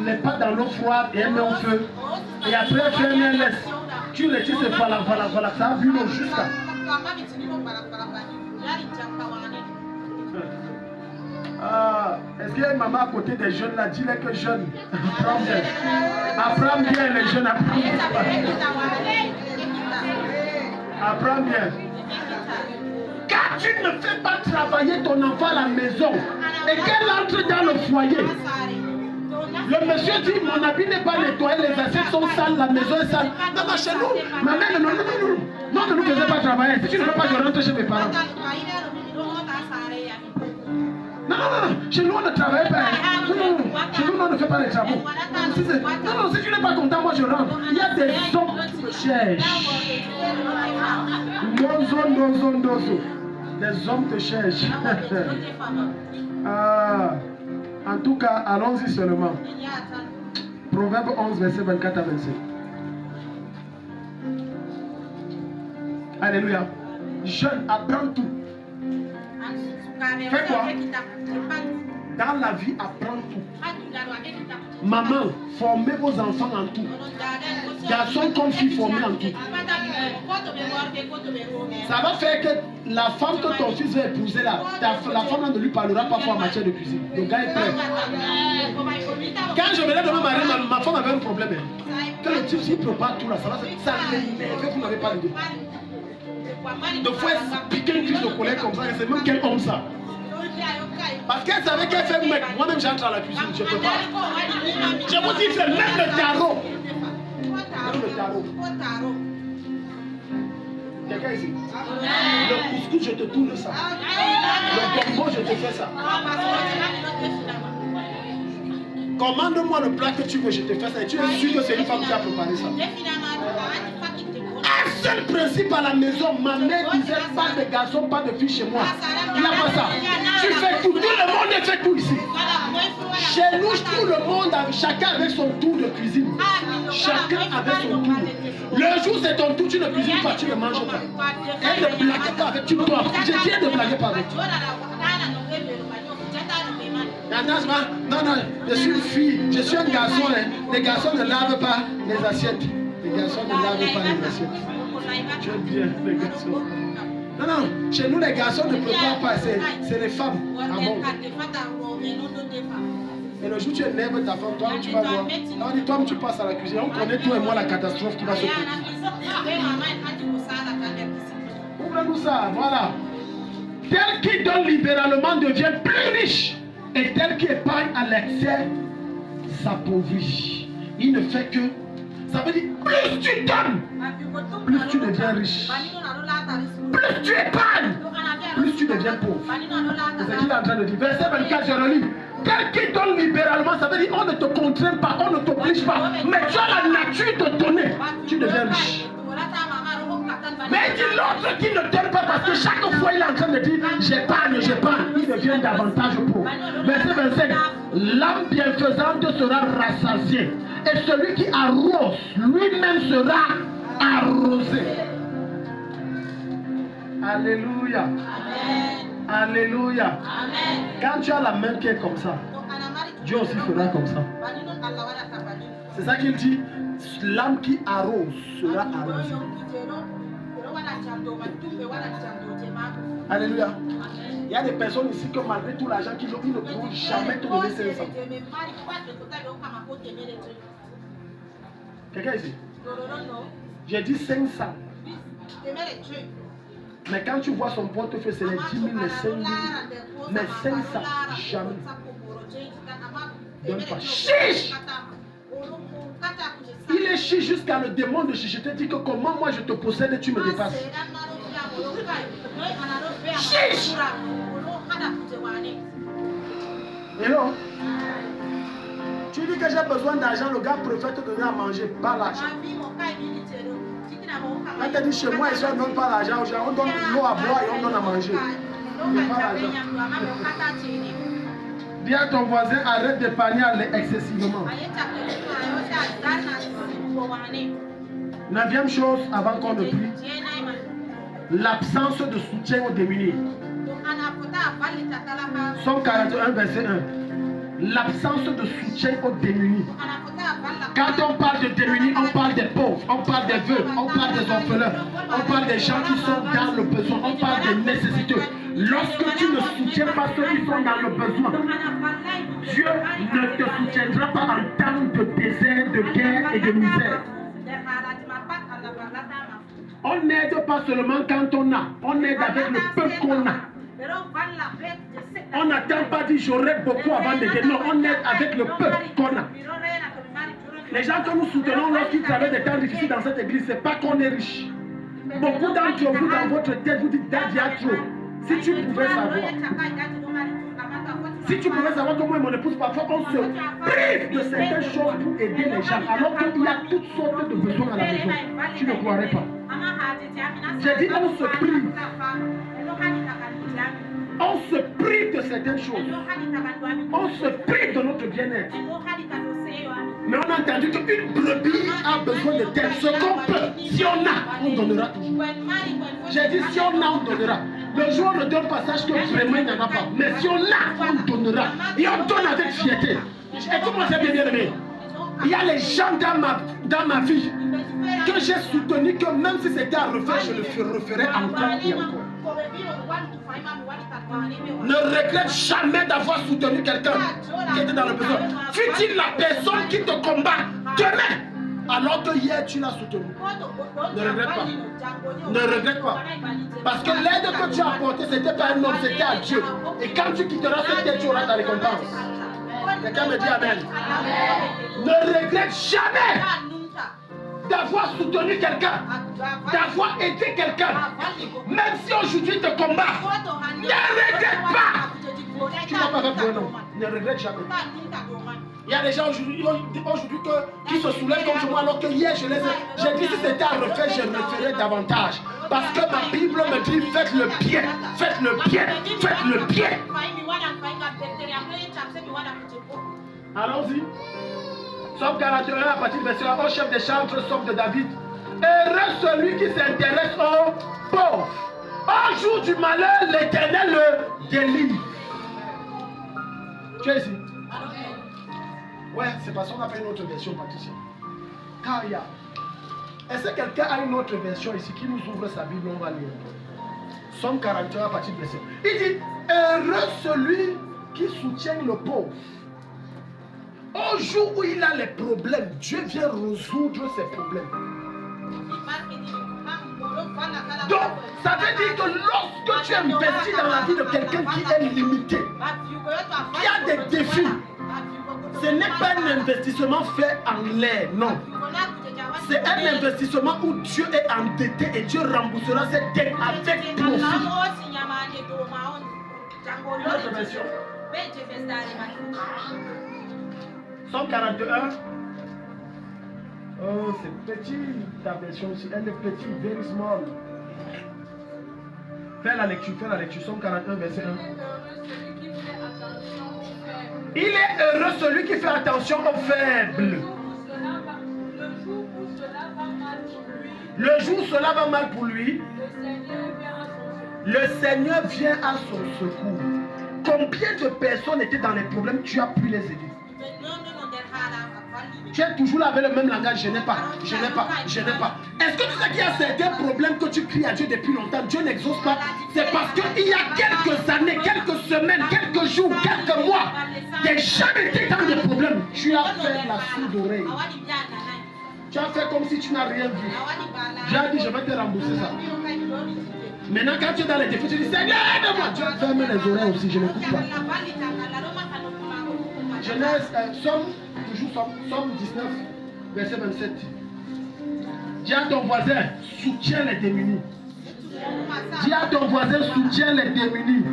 les pâtes dans l'eau froide et elle met au feu. Et après elle fait un laisse. Tu les tisses, voilà. Ça a vu l'eau jusqu'à. Ah, est-ce qu'il y a une maman à côté des jeunes là? Dis-les que jeunes, apprends bien. Apprends bien les jeunes, apprends bien. Apprends bien. Car tu ne fais pas travailler ton enfant à la maison et qu'elle entre dans le foyer. Le monsieur dit, mon habit n'est pas nettoyé, les assiettes sont sales, la maison est sale. Non, chez nous, ma mère, non, ne nous faisait pas travailler. Si tu ne veux pas, je rentre chez mes parents. Non, chez nous on ne travaille pas. Non, chez nous on ne fait pas les travaux. Non, si tu n'es pas content, moi je rentre. Il y a des hommes qui me cherchent. Dozo. Les hommes te cherchent. Ah, en tout cas, allons-y seulement. Proverbe 11, verset 24 à 27. Alléluia. Jeune, apprends tout. Fais quoi? Dans la vie, apprends tout. Maman, formez vos enfants en tout. Garçons comme filles, formés en tout. Ça va faire que la femme que ton fils va épouser là, la femme ne lui parlera pas en matière de cuisine. Le gars est prêt. Quand je venais de me marier, ma femme avait un problème. Que le type s'il prépare tout là, ça l'énerve, vous n'avez pas l'idée. De fois, elle piquait une crise de colère comme ça, et c'est même quel homme ça. Parce qu'elle savait qu'elle fait mec. Moi-même, j'entre à la cuisine, je peux pas. Je vous dis, c'est même le tarot. Même le tarot. Quelqu'un ici? Le couscous, je te tourne ça. Le gombo, je te fais ça. Commande-moi le plat que tu veux, je te fais ça. Et tu es sûr que c'est une femme qui a préparé ça. Un seul principe à la maison, ma mère disait pas de garçon, pas de fille chez moi. Il n'y a pas ça. Tu fais tout, tout le monde fait tout ici. Chez nous, tout le monde, chacun avec son tour de cuisine. Chacun avec son tour. Le jour c'est ton tour, tu ne cuisines pas, tu ne manges pas. Elle ne blague pas avec, tu dois. Je dis ne blague pas avec. Non, je suis une fille, je suis un garçon. Les garçons ne lavent pas les assiettes. Les garçons ne lavent pas les assiettes. Tu es bien, les garçons. Non, chez nous les garçons ne préparent pas, c'est les femmes. Ah bon. Et le jour où tu énerves ta femme, toi tu vas voir. On dit, toi tu passes à la cuisine. On connaît toi et moi la catastrophe qui va se produire. Montrez-nous ça, voilà. Tel qui donne libéralement devient plus riche. Et tel qui épargne à l'excès s'appauvrit. Il ne fait que... Ça veut dire, plus tu donnes, plus tu deviens riche. Plus tu épargnes, plus tu deviens pauvre. C'est ce qu'il est en train de dire. Verset 24, je relis. Tel qui donne libéralement, ça veut dire on ne te contraint pas, on ne t'oblige pas. Mais tu as la nature de donner, tu deviens riche. Mais il dit l'autre qui ne donne pas parce que chaque fois il est en train de dire j'épargne, il devient davantage pauvre. Verset 25, l'âme bienfaisante sera rassasiée et celui qui arrose lui-même sera arrosé. Alléluia. Amen. Alléluia. Amen. Quand tu as la main qui est comme ça, Dieu aussi fera comme ça. C'est ça qu'il dit, l'âme qui arrose sera arrosée. Alléluia. Il y a des personnes ici que malgré tout l'argent qu'ils ont, ils ne pourront jamais te donner 500. Quelqu'un ici? J'ai dit 500. Mais quand tu vois son portefeuille, c'est les 10 000, les 5 000. Mais 500, jamais. Donne pas. Chiche! Il est chiche jusqu'à le démon de chiche. Je te dis que comment moi je te possède et tu me dépasses. Chiche! Hello? Tu dis que j'ai besoin d'argent, le gars préfère te donner à manger, pas l'argent. Quand tu dis chez moi, ils ne donnent pas l'argent, on donne l'eau à boire et on donne à manger. Il pas l'argent. Dis à ton voisin, arrête d'épargner excessivement. 9e chose avant qu'on ne prie, l'absence de soutien aux démunis. Somme 41, verset 1. L'absence de soutien aux démunis. Quand on parle de démunis, on parle des pauvres, on parle des veuves, on parle des orphelins, on parle des gens qui sont dans le besoin, on parle des nécessiteux. Lorsque tu ne soutiens pas ceux qui sont dans le besoin, Dieu ne te soutiendra pas en temps de désert, de guerre et de misère. On n'aide pas seulement quand on aide avec le peu qu'on a. On n'attend pas dire j'aurai beaucoup avant d'aider. Non, on aide avec le peu qu'on a. Les gens que nous soutenons lorsqu'ils traversent des temps difficiles dans cette église, ce n'est pas qu'on est riche. Beaucoup d'entre vous, dans votre tête, vous dites Dad, il y a trop. Si tu pouvais savoir. Si tu pouvais savoir comment mon épouse, parfois on se prive de certaines choses pour aider les gens, alors qu'il y a toutes sortes de besoins à la maison. Tu ne croirais pas. J'ai dit on se prive. On se prive de certaines choses. On se prive de notre bien-être. Mais on a entendu qu'une brebis a besoin de terre. Ce qu'on peut, si on a, on donnera toujours. J'ai dit si on a, on donnera. Le jour où on ne donne pas, sache que vraiment il n'y en a pas. Mais si on a, on donnera. Et on donne avec fierté. Écoute-moi, c'est bien aimé. Il y a les gens dans ma vie que j'ai soutenu que même si c'était à refaire, je le referai encore et encore. Ne regrette jamais d'avoir soutenu quelqu'un qui était dans le besoin. Fut-il la personne qui te combat demain, alors que hier tu l'as soutenu. Ne regrette pas. Ne regrette pas. Parce que l'aide que tu as apportée, ce n'était pas un homme, c'était à Dieu. Et quand tu quitteras cette terre, tu auras ta récompense. Quelqu'un me dit Amen. Ne regrette jamais d'avoir soutenu quelqu'un, d'avoir aidé quelqu'un. Même si aujourd'hui il te combat, ne regrette pas. Tu n'as pas fait pour un homme. Ne regrette jamais. Il y a des gens aujourd'hui qui se soulèvent contre moi alors que hier j'ai dit si c'était à refaire, je le ferais davantage. Parce que ma Bible me dit faites le bien, faites le bien, faites le bien. Allons-y. Somme 41 à partir du verset 1, au chef des chantres, Somme de David. Heureux celui qui s'intéresse aux pauvres. Au jour du malheur, l'Éternel le délivre. Tu es ici? Ouais, c'est parce qu'on a fait une autre version, Patricia. Karia. Est-ce que quelqu'un a une autre version ici qui nous ouvre sa Bible? On va lire. Somme 41 à partir du verset 1. Il dit, heureux celui qui soutient le pauvre. Au jour où il a les problèmes, Dieu vient résoudre ses problèmes. Donc, Ça veut dire que lorsque tu investis dans la vie de quelqu'un qui est limité, qui a des défis, ce n'est pas un investissement fait en l'air, non. C'est un investissement où Dieu est endetté et Dieu remboursera cette dette avec profit. Notre version. Somme 41. Oh, c'est petit ta version aussi. Elle est petite, very small. Fais la lecture, Somme 41, verset 1. Il est heureux celui qui fait attention aux faibles. Le jour où cela va mal pour lui, le Seigneur vient à son secours. Combien de personnes étaient dans les problèmes, tu as pu les aider? Tu es toujours là avec le même langage, je n'ai pas. Est-ce que tu sais qu'il y a certains problèmes que tu cries à Dieu depuis longtemps, Dieu n'exauce pas? C'est parce qu'il y a quelques années, quelques semaines, quelques jours, quelques mois, des gens étaient dans des problèmes. Tu as fait la sourde oreille. Tu as fait comme si tu n'as rien vu. Dieu a dit, je vais te rembourser ça. Maintenant, quand tu es dans les défis, tu dis, Seigneur, aide-moi. Dieu ferme les oreilles aussi, je ne coupe pas. Genèse, Somme 19, verset 27. Dis à ton voisin, soutiens les démunis. Dis à ton voisin, soutiens les démunis.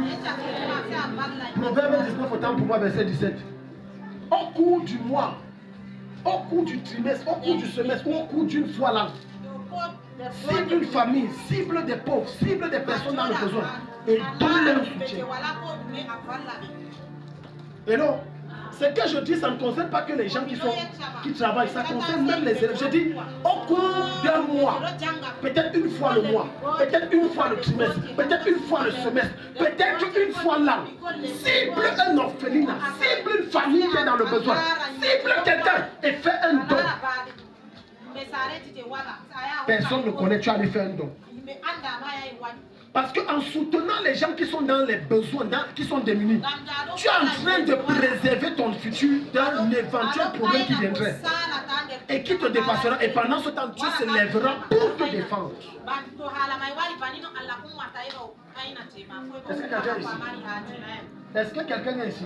Proverbe 19, autant pour moi, verset 17. Au cours du mois, au cours du trimestre, au cours du semestre, ou au cours d'une fois là, cible une famille, cible des pauvres, cible des personnes dans le besoin et donne leur soutien. Et non, ce que je dis, ça ne concerne pas que les gens qui travaillent, ça concerne même les élèves. Je dis, au cours d'un mois, peut-être une fois le mois, peut-être une fois le trimestre, peut-être une fois le semestre, peut-être une fois l'an, cible un orphelinat, cible une famille qui est dans le besoin, cible quelqu'un et fais un don. Personne ne connaît, tu as lui fait un don. Parce qu'en soutenant les gens qui sont dans les besoins, qui sont démunis, tu es en train de préserver ton futur d'un éventuel problème qui viendrait et qui te dépassera. Et pendant ce temps, Dieu se lèvera pour te défendre. Est-ce que quelqu'un est ici? Est-ce que quelqu'un est ici?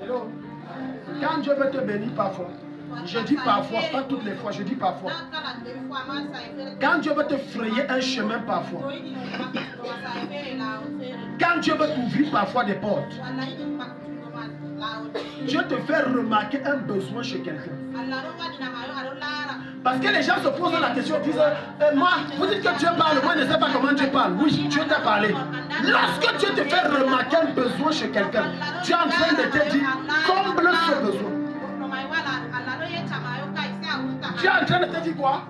Hello? Quand Dieu veut te bénir parfois, je dis parfois, pas toutes les fois, je dis parfois. Quand Dieu veut te frayer un chemin parfois, quand Dieu veut t'ouvrir parfois des portes, Dieu te fait remarquer un besoin chez quelqu'un. Parce que les gens se posent la question, disent, moi, vous dites que Dieu parle, moi je ne sais pas comment Dieu parle. Oui, Dieu t'a parlé. Lorsque Dieu te fait remarquer un besoin chez quelqu'un, tu es en train de te dire, comble ce besoin. Tu es en train de te dire quoi?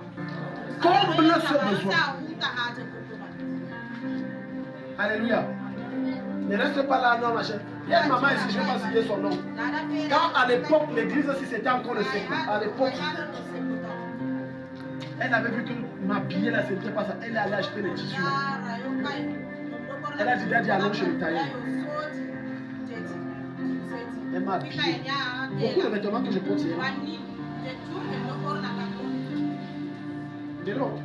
Comble ce besoin. Alléluia. Ne reste pas là, non, ma chère. Il y a une maman ici, je ne vais pas citer son nom. Quand à l'époque, l'église aussi, c'était encore le secret. À l'époque, elle avait vu que m'habiller là, c'était pas ça. Elle est allée acheter les tissus. Elle a dit, allons chez le tailleur. Elle m'a habillé. Beaucoup de vêtements que je porte hier. De l'autre.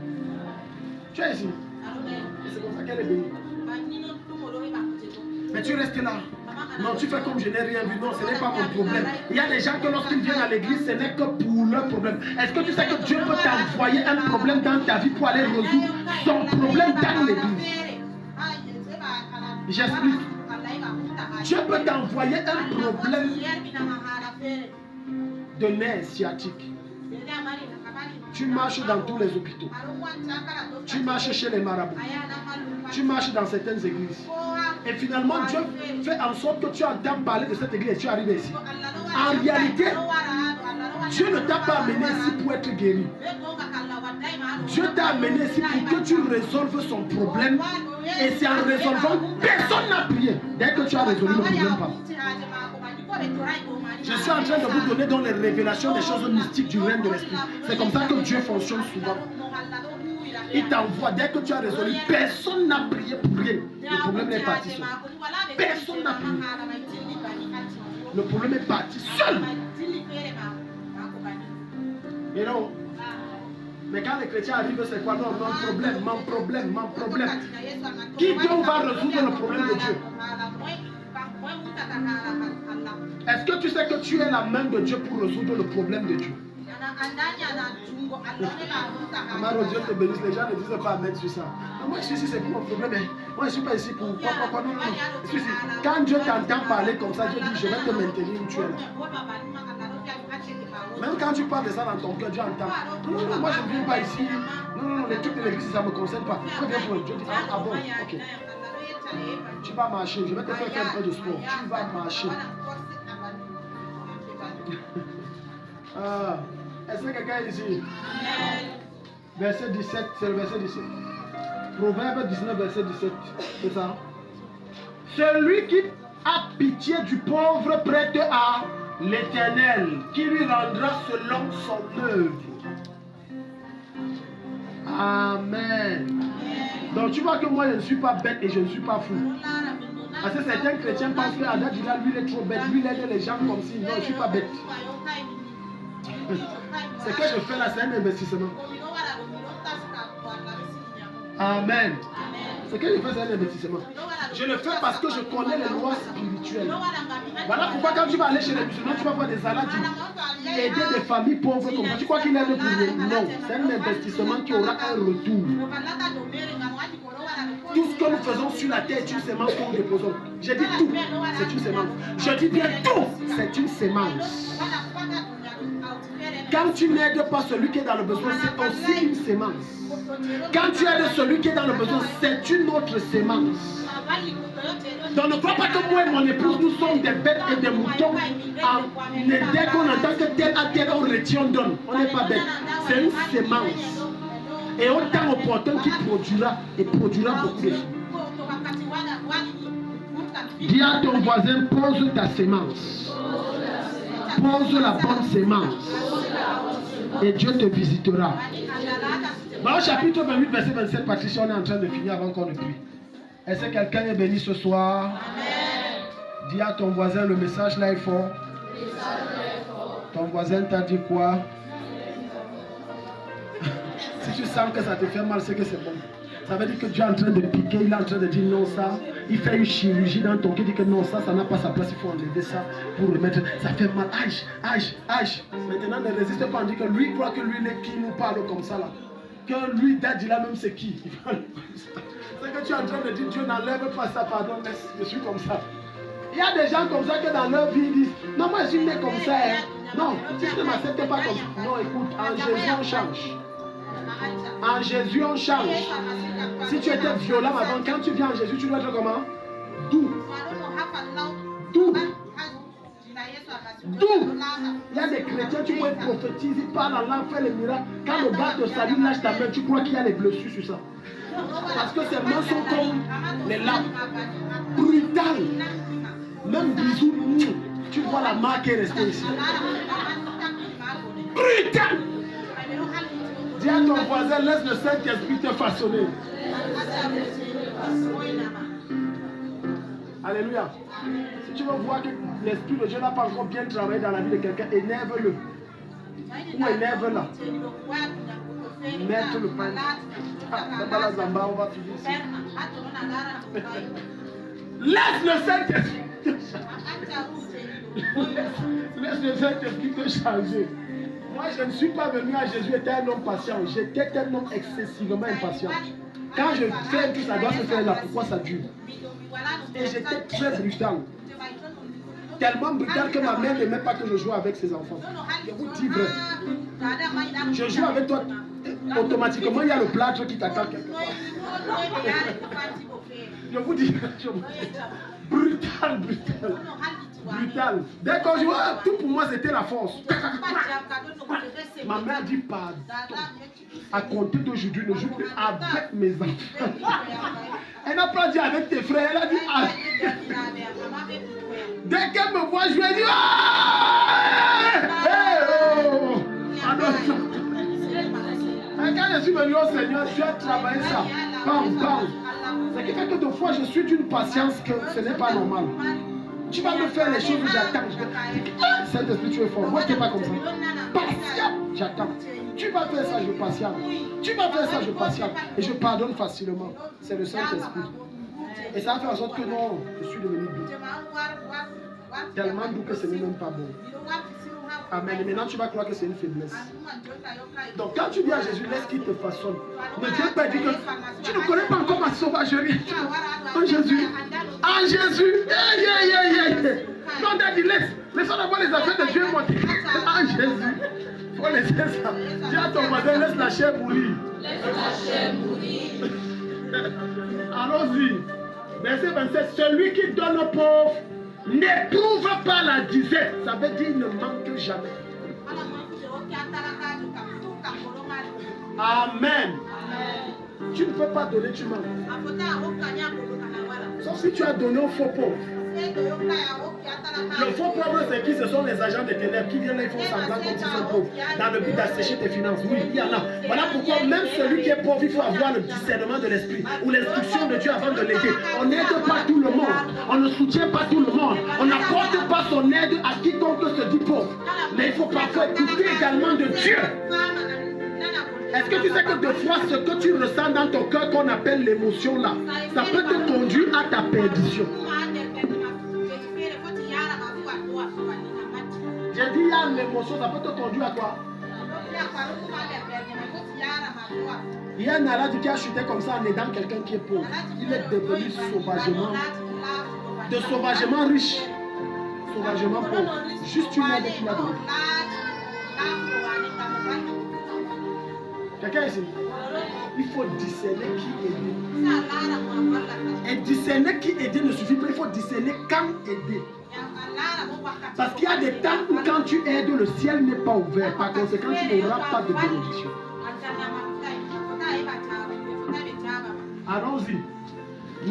Tu es ici. Et c'est comme ça qu'elle est bénie. Mais tu restes là. Non, tu fais comme je n'ai rien vu. Non, ce n'est pas mon problème. Il y a des gens que lorsqu'ils viennent à l'église, ce n'est que pour leur problème. Est-ce que tu sais que Dieu peut t'envoyer un problème dans ta vie pour aller résoudre son problème dans l'église? J'explique. Dieu peut t'envoyer un problème de nerfs sciatiques. Tu marches dans tous les hôpitaux. Tu marches chez les marabouts. Tu marches dans certaines églises. Et finalement, Dieu fait en sorte que tu entends parler de cette église et tu arrives ici. En réalité, Dieu ne t'a pas amené ici pour être guéri. Dieu t'a amené ici pour que tu résolves son problème. Et c'est en résolvant, personne n'a prié. Dès que tu as résolu le problème, pas. Je suis en train de vous donner dans les révélations des choses mystiques du règne de l'esprit. C'est comme ça que Dieu fonctionne souvent. Il t'envoie, dès que tu as résolu, personne n'a prié pour rien. Le problème est parti seul. Personne n'a prié. Le problème est parti seul. Et non, Mais quand les chrétiens arrivent, c'est quoi? Non, mon problème, mon problème, mon problème. Qui donc va résoudre le problème de Dieu? Est-ce que tu sais que tu es la main de Dieu pour résoudre le problème de Dieu? Amaro, Dieu te bénisse. Les gens ne disent pas amen sur ça. Non, moi je suis ici, c'est pour mon problème. Moi je ne suis pas ici pour quoi. Non, non. Je suis ici. Quand Dieu t'entend parler comme ça, Dieu dit je vais te maintenir où tu es là. Même quand tu parles de ça dans ton cœur, Dieu entend. Non, non, moi je ne viens pas ici. Non, les trucs de l'église, ça ne me concerne pas. Moi je viens pour Dieu. Dit ah bon, ok. Tu vas marcher, je vais te faire un peu de sport. Tu vas marcher. Est-ce que quelqu'un est ici? Verset 17, c'est le verset 17. Proverbe 19, verset 17. C'est ça. Celui qui a pitié du pauvre prête à l'Éternel, qui lui rendra selon son œuvre. Amen. Donc tu vois que moi je ne suis pas bête et je ne suis pas fou. Parce que certains chrétiens pensent que Ada Dila, lui il est trop bête, lui il aide les gens comme si. Non, je ne suis pas bête. Ce que je fais là, c'est un investissement. Amen. Ce que je fais, c'est un investissement. Je le fais parce que je connais les lois spirituelles. Voilà pourquoi quand tu vas aller chez les musulmans, tu vas voir des salades, aider des familles pauvres comme ça. Tu crois qu'il aide pour rien? Non, c'est un investissement qui aura un retour. Tout ce que nous faisons sur la terre est une semence que nous déposons. Je dis tout, c'est une semence. Je dis bien tout, c'est une semence. Quand tu n'aides pas celui qui est dans le besoin, c'est aussi une semence. Quand tu aides celui qui est dans le besoin, c'est une autre semence. Donc ne crois pas que moi et mon épouse, nous sommes des bêtes et des moutons. Dès qu'on entend que tel à tel, on retient, on donne. On n'est pas bête. C'est une semence. Et au temps opportun qui produira et produira beaucoup de fruits. Dis à ton voisin, pose ta semence. Pose la bonne semence. Et Dieu te visitera. Dans le chapitre 28, verset 27, Patricia, on est en train de finir avant qu'on ne prie. Est-ce que quelqu'un est béni ce soir? Amen. Dis à ton voisin, le message là est fort. Ton voisin t'a dit quoi? Si tu sens que ça te fait mal, c'est que c'est bon. Ça veut dire que Dieu est en train de piquer, il est en train de dire non ça. Il fait une chirurgie dans ton cœur, il dit que non ça n'a pas sa place, il faut enlever ça pour remettre. Ça fait mal, aïe. Maintenant ne résiste pas, on dit que lui croit que lui il est qui nous parle comme ça là. Que lui, Daddy là même c'est qui? C'est que tu es en train de dire Dieu n'enlève pas ça, pardon, laisse, je suis comme ça. Il y a des gens comme ça que dans leur vie ils disent non moi je suis né comme ça. Hein. Non, si tu ne m'acceptes pas comme ça. Non écoute, en Jésus on change. En Jésus on change. Si tu étais violent avant, quand tu viens en Jésus, tu dois être comment? Doux. Doux. Il y a des chrétiens, tu vois, ils prophétisent, ils parlent en langue, font les miracles. Quand le gars te salue, lâche ta main, tu crois qu'il y a les blessures sur ça. Parce que ces mains sont comme les lames. Brutales. Même bisous, tu vois la marque qui est restée ici. Brutal. Dis à ton voisin, laisse le Saint-Esprit te façonner. Alléluia. Si tu veux voir que l'Esprit de Dieu n'a pas encore bien travaillé dans la vie de quelqu'un, énerve-le. Ou énerve-la. Mettre le pain. Dans la zamba, on va finir ici. Laisse le Saint-Esprit. Laisse le Saint-Esprit te changer. Moi, je ne suis pas venu à Jésus étant un homme patient. J'étais un homme excessivement impatient. Quand je fais tout ça doit se faire là, pourquoi ça dure? Et j'étais très brutal. Tellement brutal que ma mère n'aimait pas que je joue avec ses enfants. Je vous dis vrai. Je joue avec toi, automatiquement il y a le plâtre qui t'attend quelque part. Je vous dis, brutal. Brutal. Dès qu'on joue, tout pour moi c'était la force. Ma mère dit pardon. À compter d'aujourd'hui, ne joue plus avec mes enfants. Elle n'a pas dit avec tes frères, elle a dit avec. Dès qu'elle me voit jouer, elle dit quand je suis venu au Seigneur, tu as travaillé ça. Bam. C'est qui fait que de fois je suis d'une patience que ce n'est pas normal. Tu vas me faire les choses où j'attends. Saint-Esprit, tu es fort. Moi, je n'étais pas comme ça. Patient, j'attends. Tu vas faire ça, je patiente. Tu vas faire ça, je patiente. Et je pardonne facilement. C'est le Saint-Esprit. Et ça va faire en sorte que non, je suis devenu doux. Tellement doux que ce n'est même pas bon. Amen. Et maintenant, tu vas croire que c'est une faiblesse. Donc, quand tu dis à Jésus, laisse qu'il te façonne. Mais Dieu peut dire que tu ne connais pas encore ma sauvagerie. Oh Jésus. Ah Jésus. Non, Daddy, laisse-moi avoir les affaires de Dieu. Ah Jésus. Il faut laisser ça. Dis à ton voisin, laisse la chair mourir. Laisse la chair mourir. Allons-y. Verset 27. Celui qui donne aux pauvres n'éprouve pas la disette. Ça veut dire il ne manque jamais. Amen. Tu ne peux pas donner, tu manques. Sauf si tu as donné aux faux pauvres. Le faux pauvre, c'est qui? Ce sont les agents des ténèbres qui viennent là, ils font semblant comme s'ils sont pauvres, dans le but d'assécher tes finances. Oui, il y en a. Voilà pourquoi même celui qui est pauvre, il faut avoir le discernement de l'esprit ou l'instruction de Dieu avant de l'aider. On n'aide pas tout le monde. On ne soutient pas tout le monde. On n'apporte pas son aide à quiconque se dit pauvre. Mais il faut parfois écouter également de Dieu. Est-ce que tu sais que des fois, ce que tu ressens dans ton cœur qu'on appelle l'émotion là, ça peut te conduire à ta perdition. J'ai dit, il y a l'émotion, ça peut te conduire à quoi? Il y a un malade qui a chuté comme ça en aidant quelqu'un qui est pauvre. Il est devenu sauvagement, de sauvagement riche, sauvagement pauvre. Juste une aide qu'il a donnée. Quelqu'un ici? Il faut discerner qui aider. Et discerner qui aider ne suffit pas, il faut discerner quand aider. Parce qu'il y a des temps où quand tu aides, le ciel n'est pas ouvert. Par conséquent, tu n'auras pas de bénédiction. Allons-y.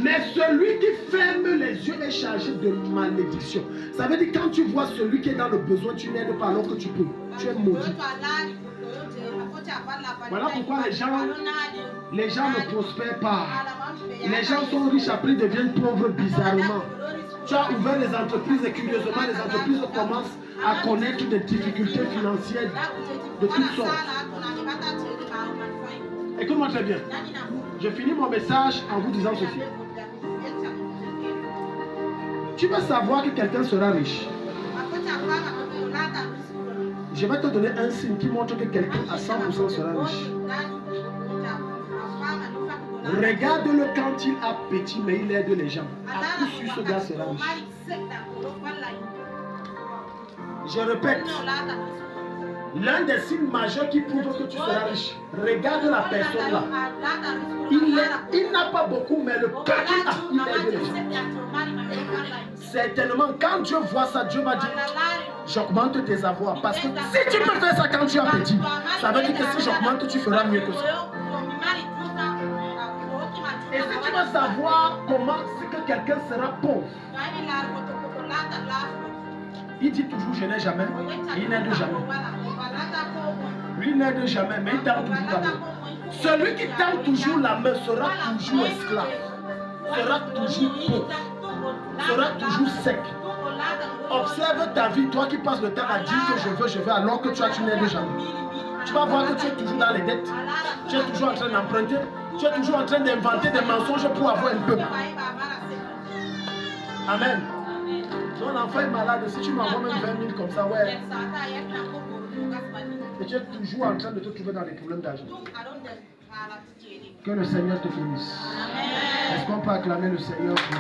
Mais celui qui ferme les yeux est chargé de malédiction. Ça veut dire quand tu vois celui qui est dans le besoin, tu n'aides pas alors que tu peux. Tu es maudit. Voilà pourquoi les gens ne prospèrent pas. Les gens sont riches, après ils deviennent pauvres bizarrement. Tu as ouvert les entreprises et curieusement les entreprises commencent à connaître des difficultés financières de toutes sortes. Écoute-moi très bien. Je finis mon message en vous disant ceci. Tu veux savoir que quelqu'un sera riche. Je vais te donner un signe qui montre que quelqu'un à 100% sera riche. Regarde-le quand il a petit, mais il aide les gens. À coup sûr, ce gars sera riche. Je répète, l'un des signes majeurs qui prouve que tu seras riche, regarde la personne là. Il n'a pas beaucoup, mais le peu qu'il a, il aide les gens. Certainement, quand Dieu voit ça, Dieu va dire, j'augmente tes avoirs. Parce que si tu peux faire ça quand tu es petit, ça veut dire que si j'augmente, tu feras mieux que ça. Et si tu veux savoir comment c'est que quelqu'un sera pauvre, il dit toujours je n'ai jamais, il n'aide jamais. Lui n'aide jamais, mais il tend toujours la main. Celui qui tend toujours la main sera toujours esclave, sera toujours pauvre, sera toujours sec. Observe ta vie, toi qui passes le temps à dire que je veux, alors que tu n'aides jamais. Tu vas voir que tu es toujours dans les dettes, tu es toujours en train d'emprunter, tu es toujours en train d'inventer des mensonges pour avoir un peu. Amen. Ton enfant est malade, si tu m'envoies même 20 000 comme ça, ouais. Et tu es toujours en train de te trouver dans les problèmes d'argent. Que le Seigneur te bénisse. Est-ce qu'on peut acclamer le Seigneur pour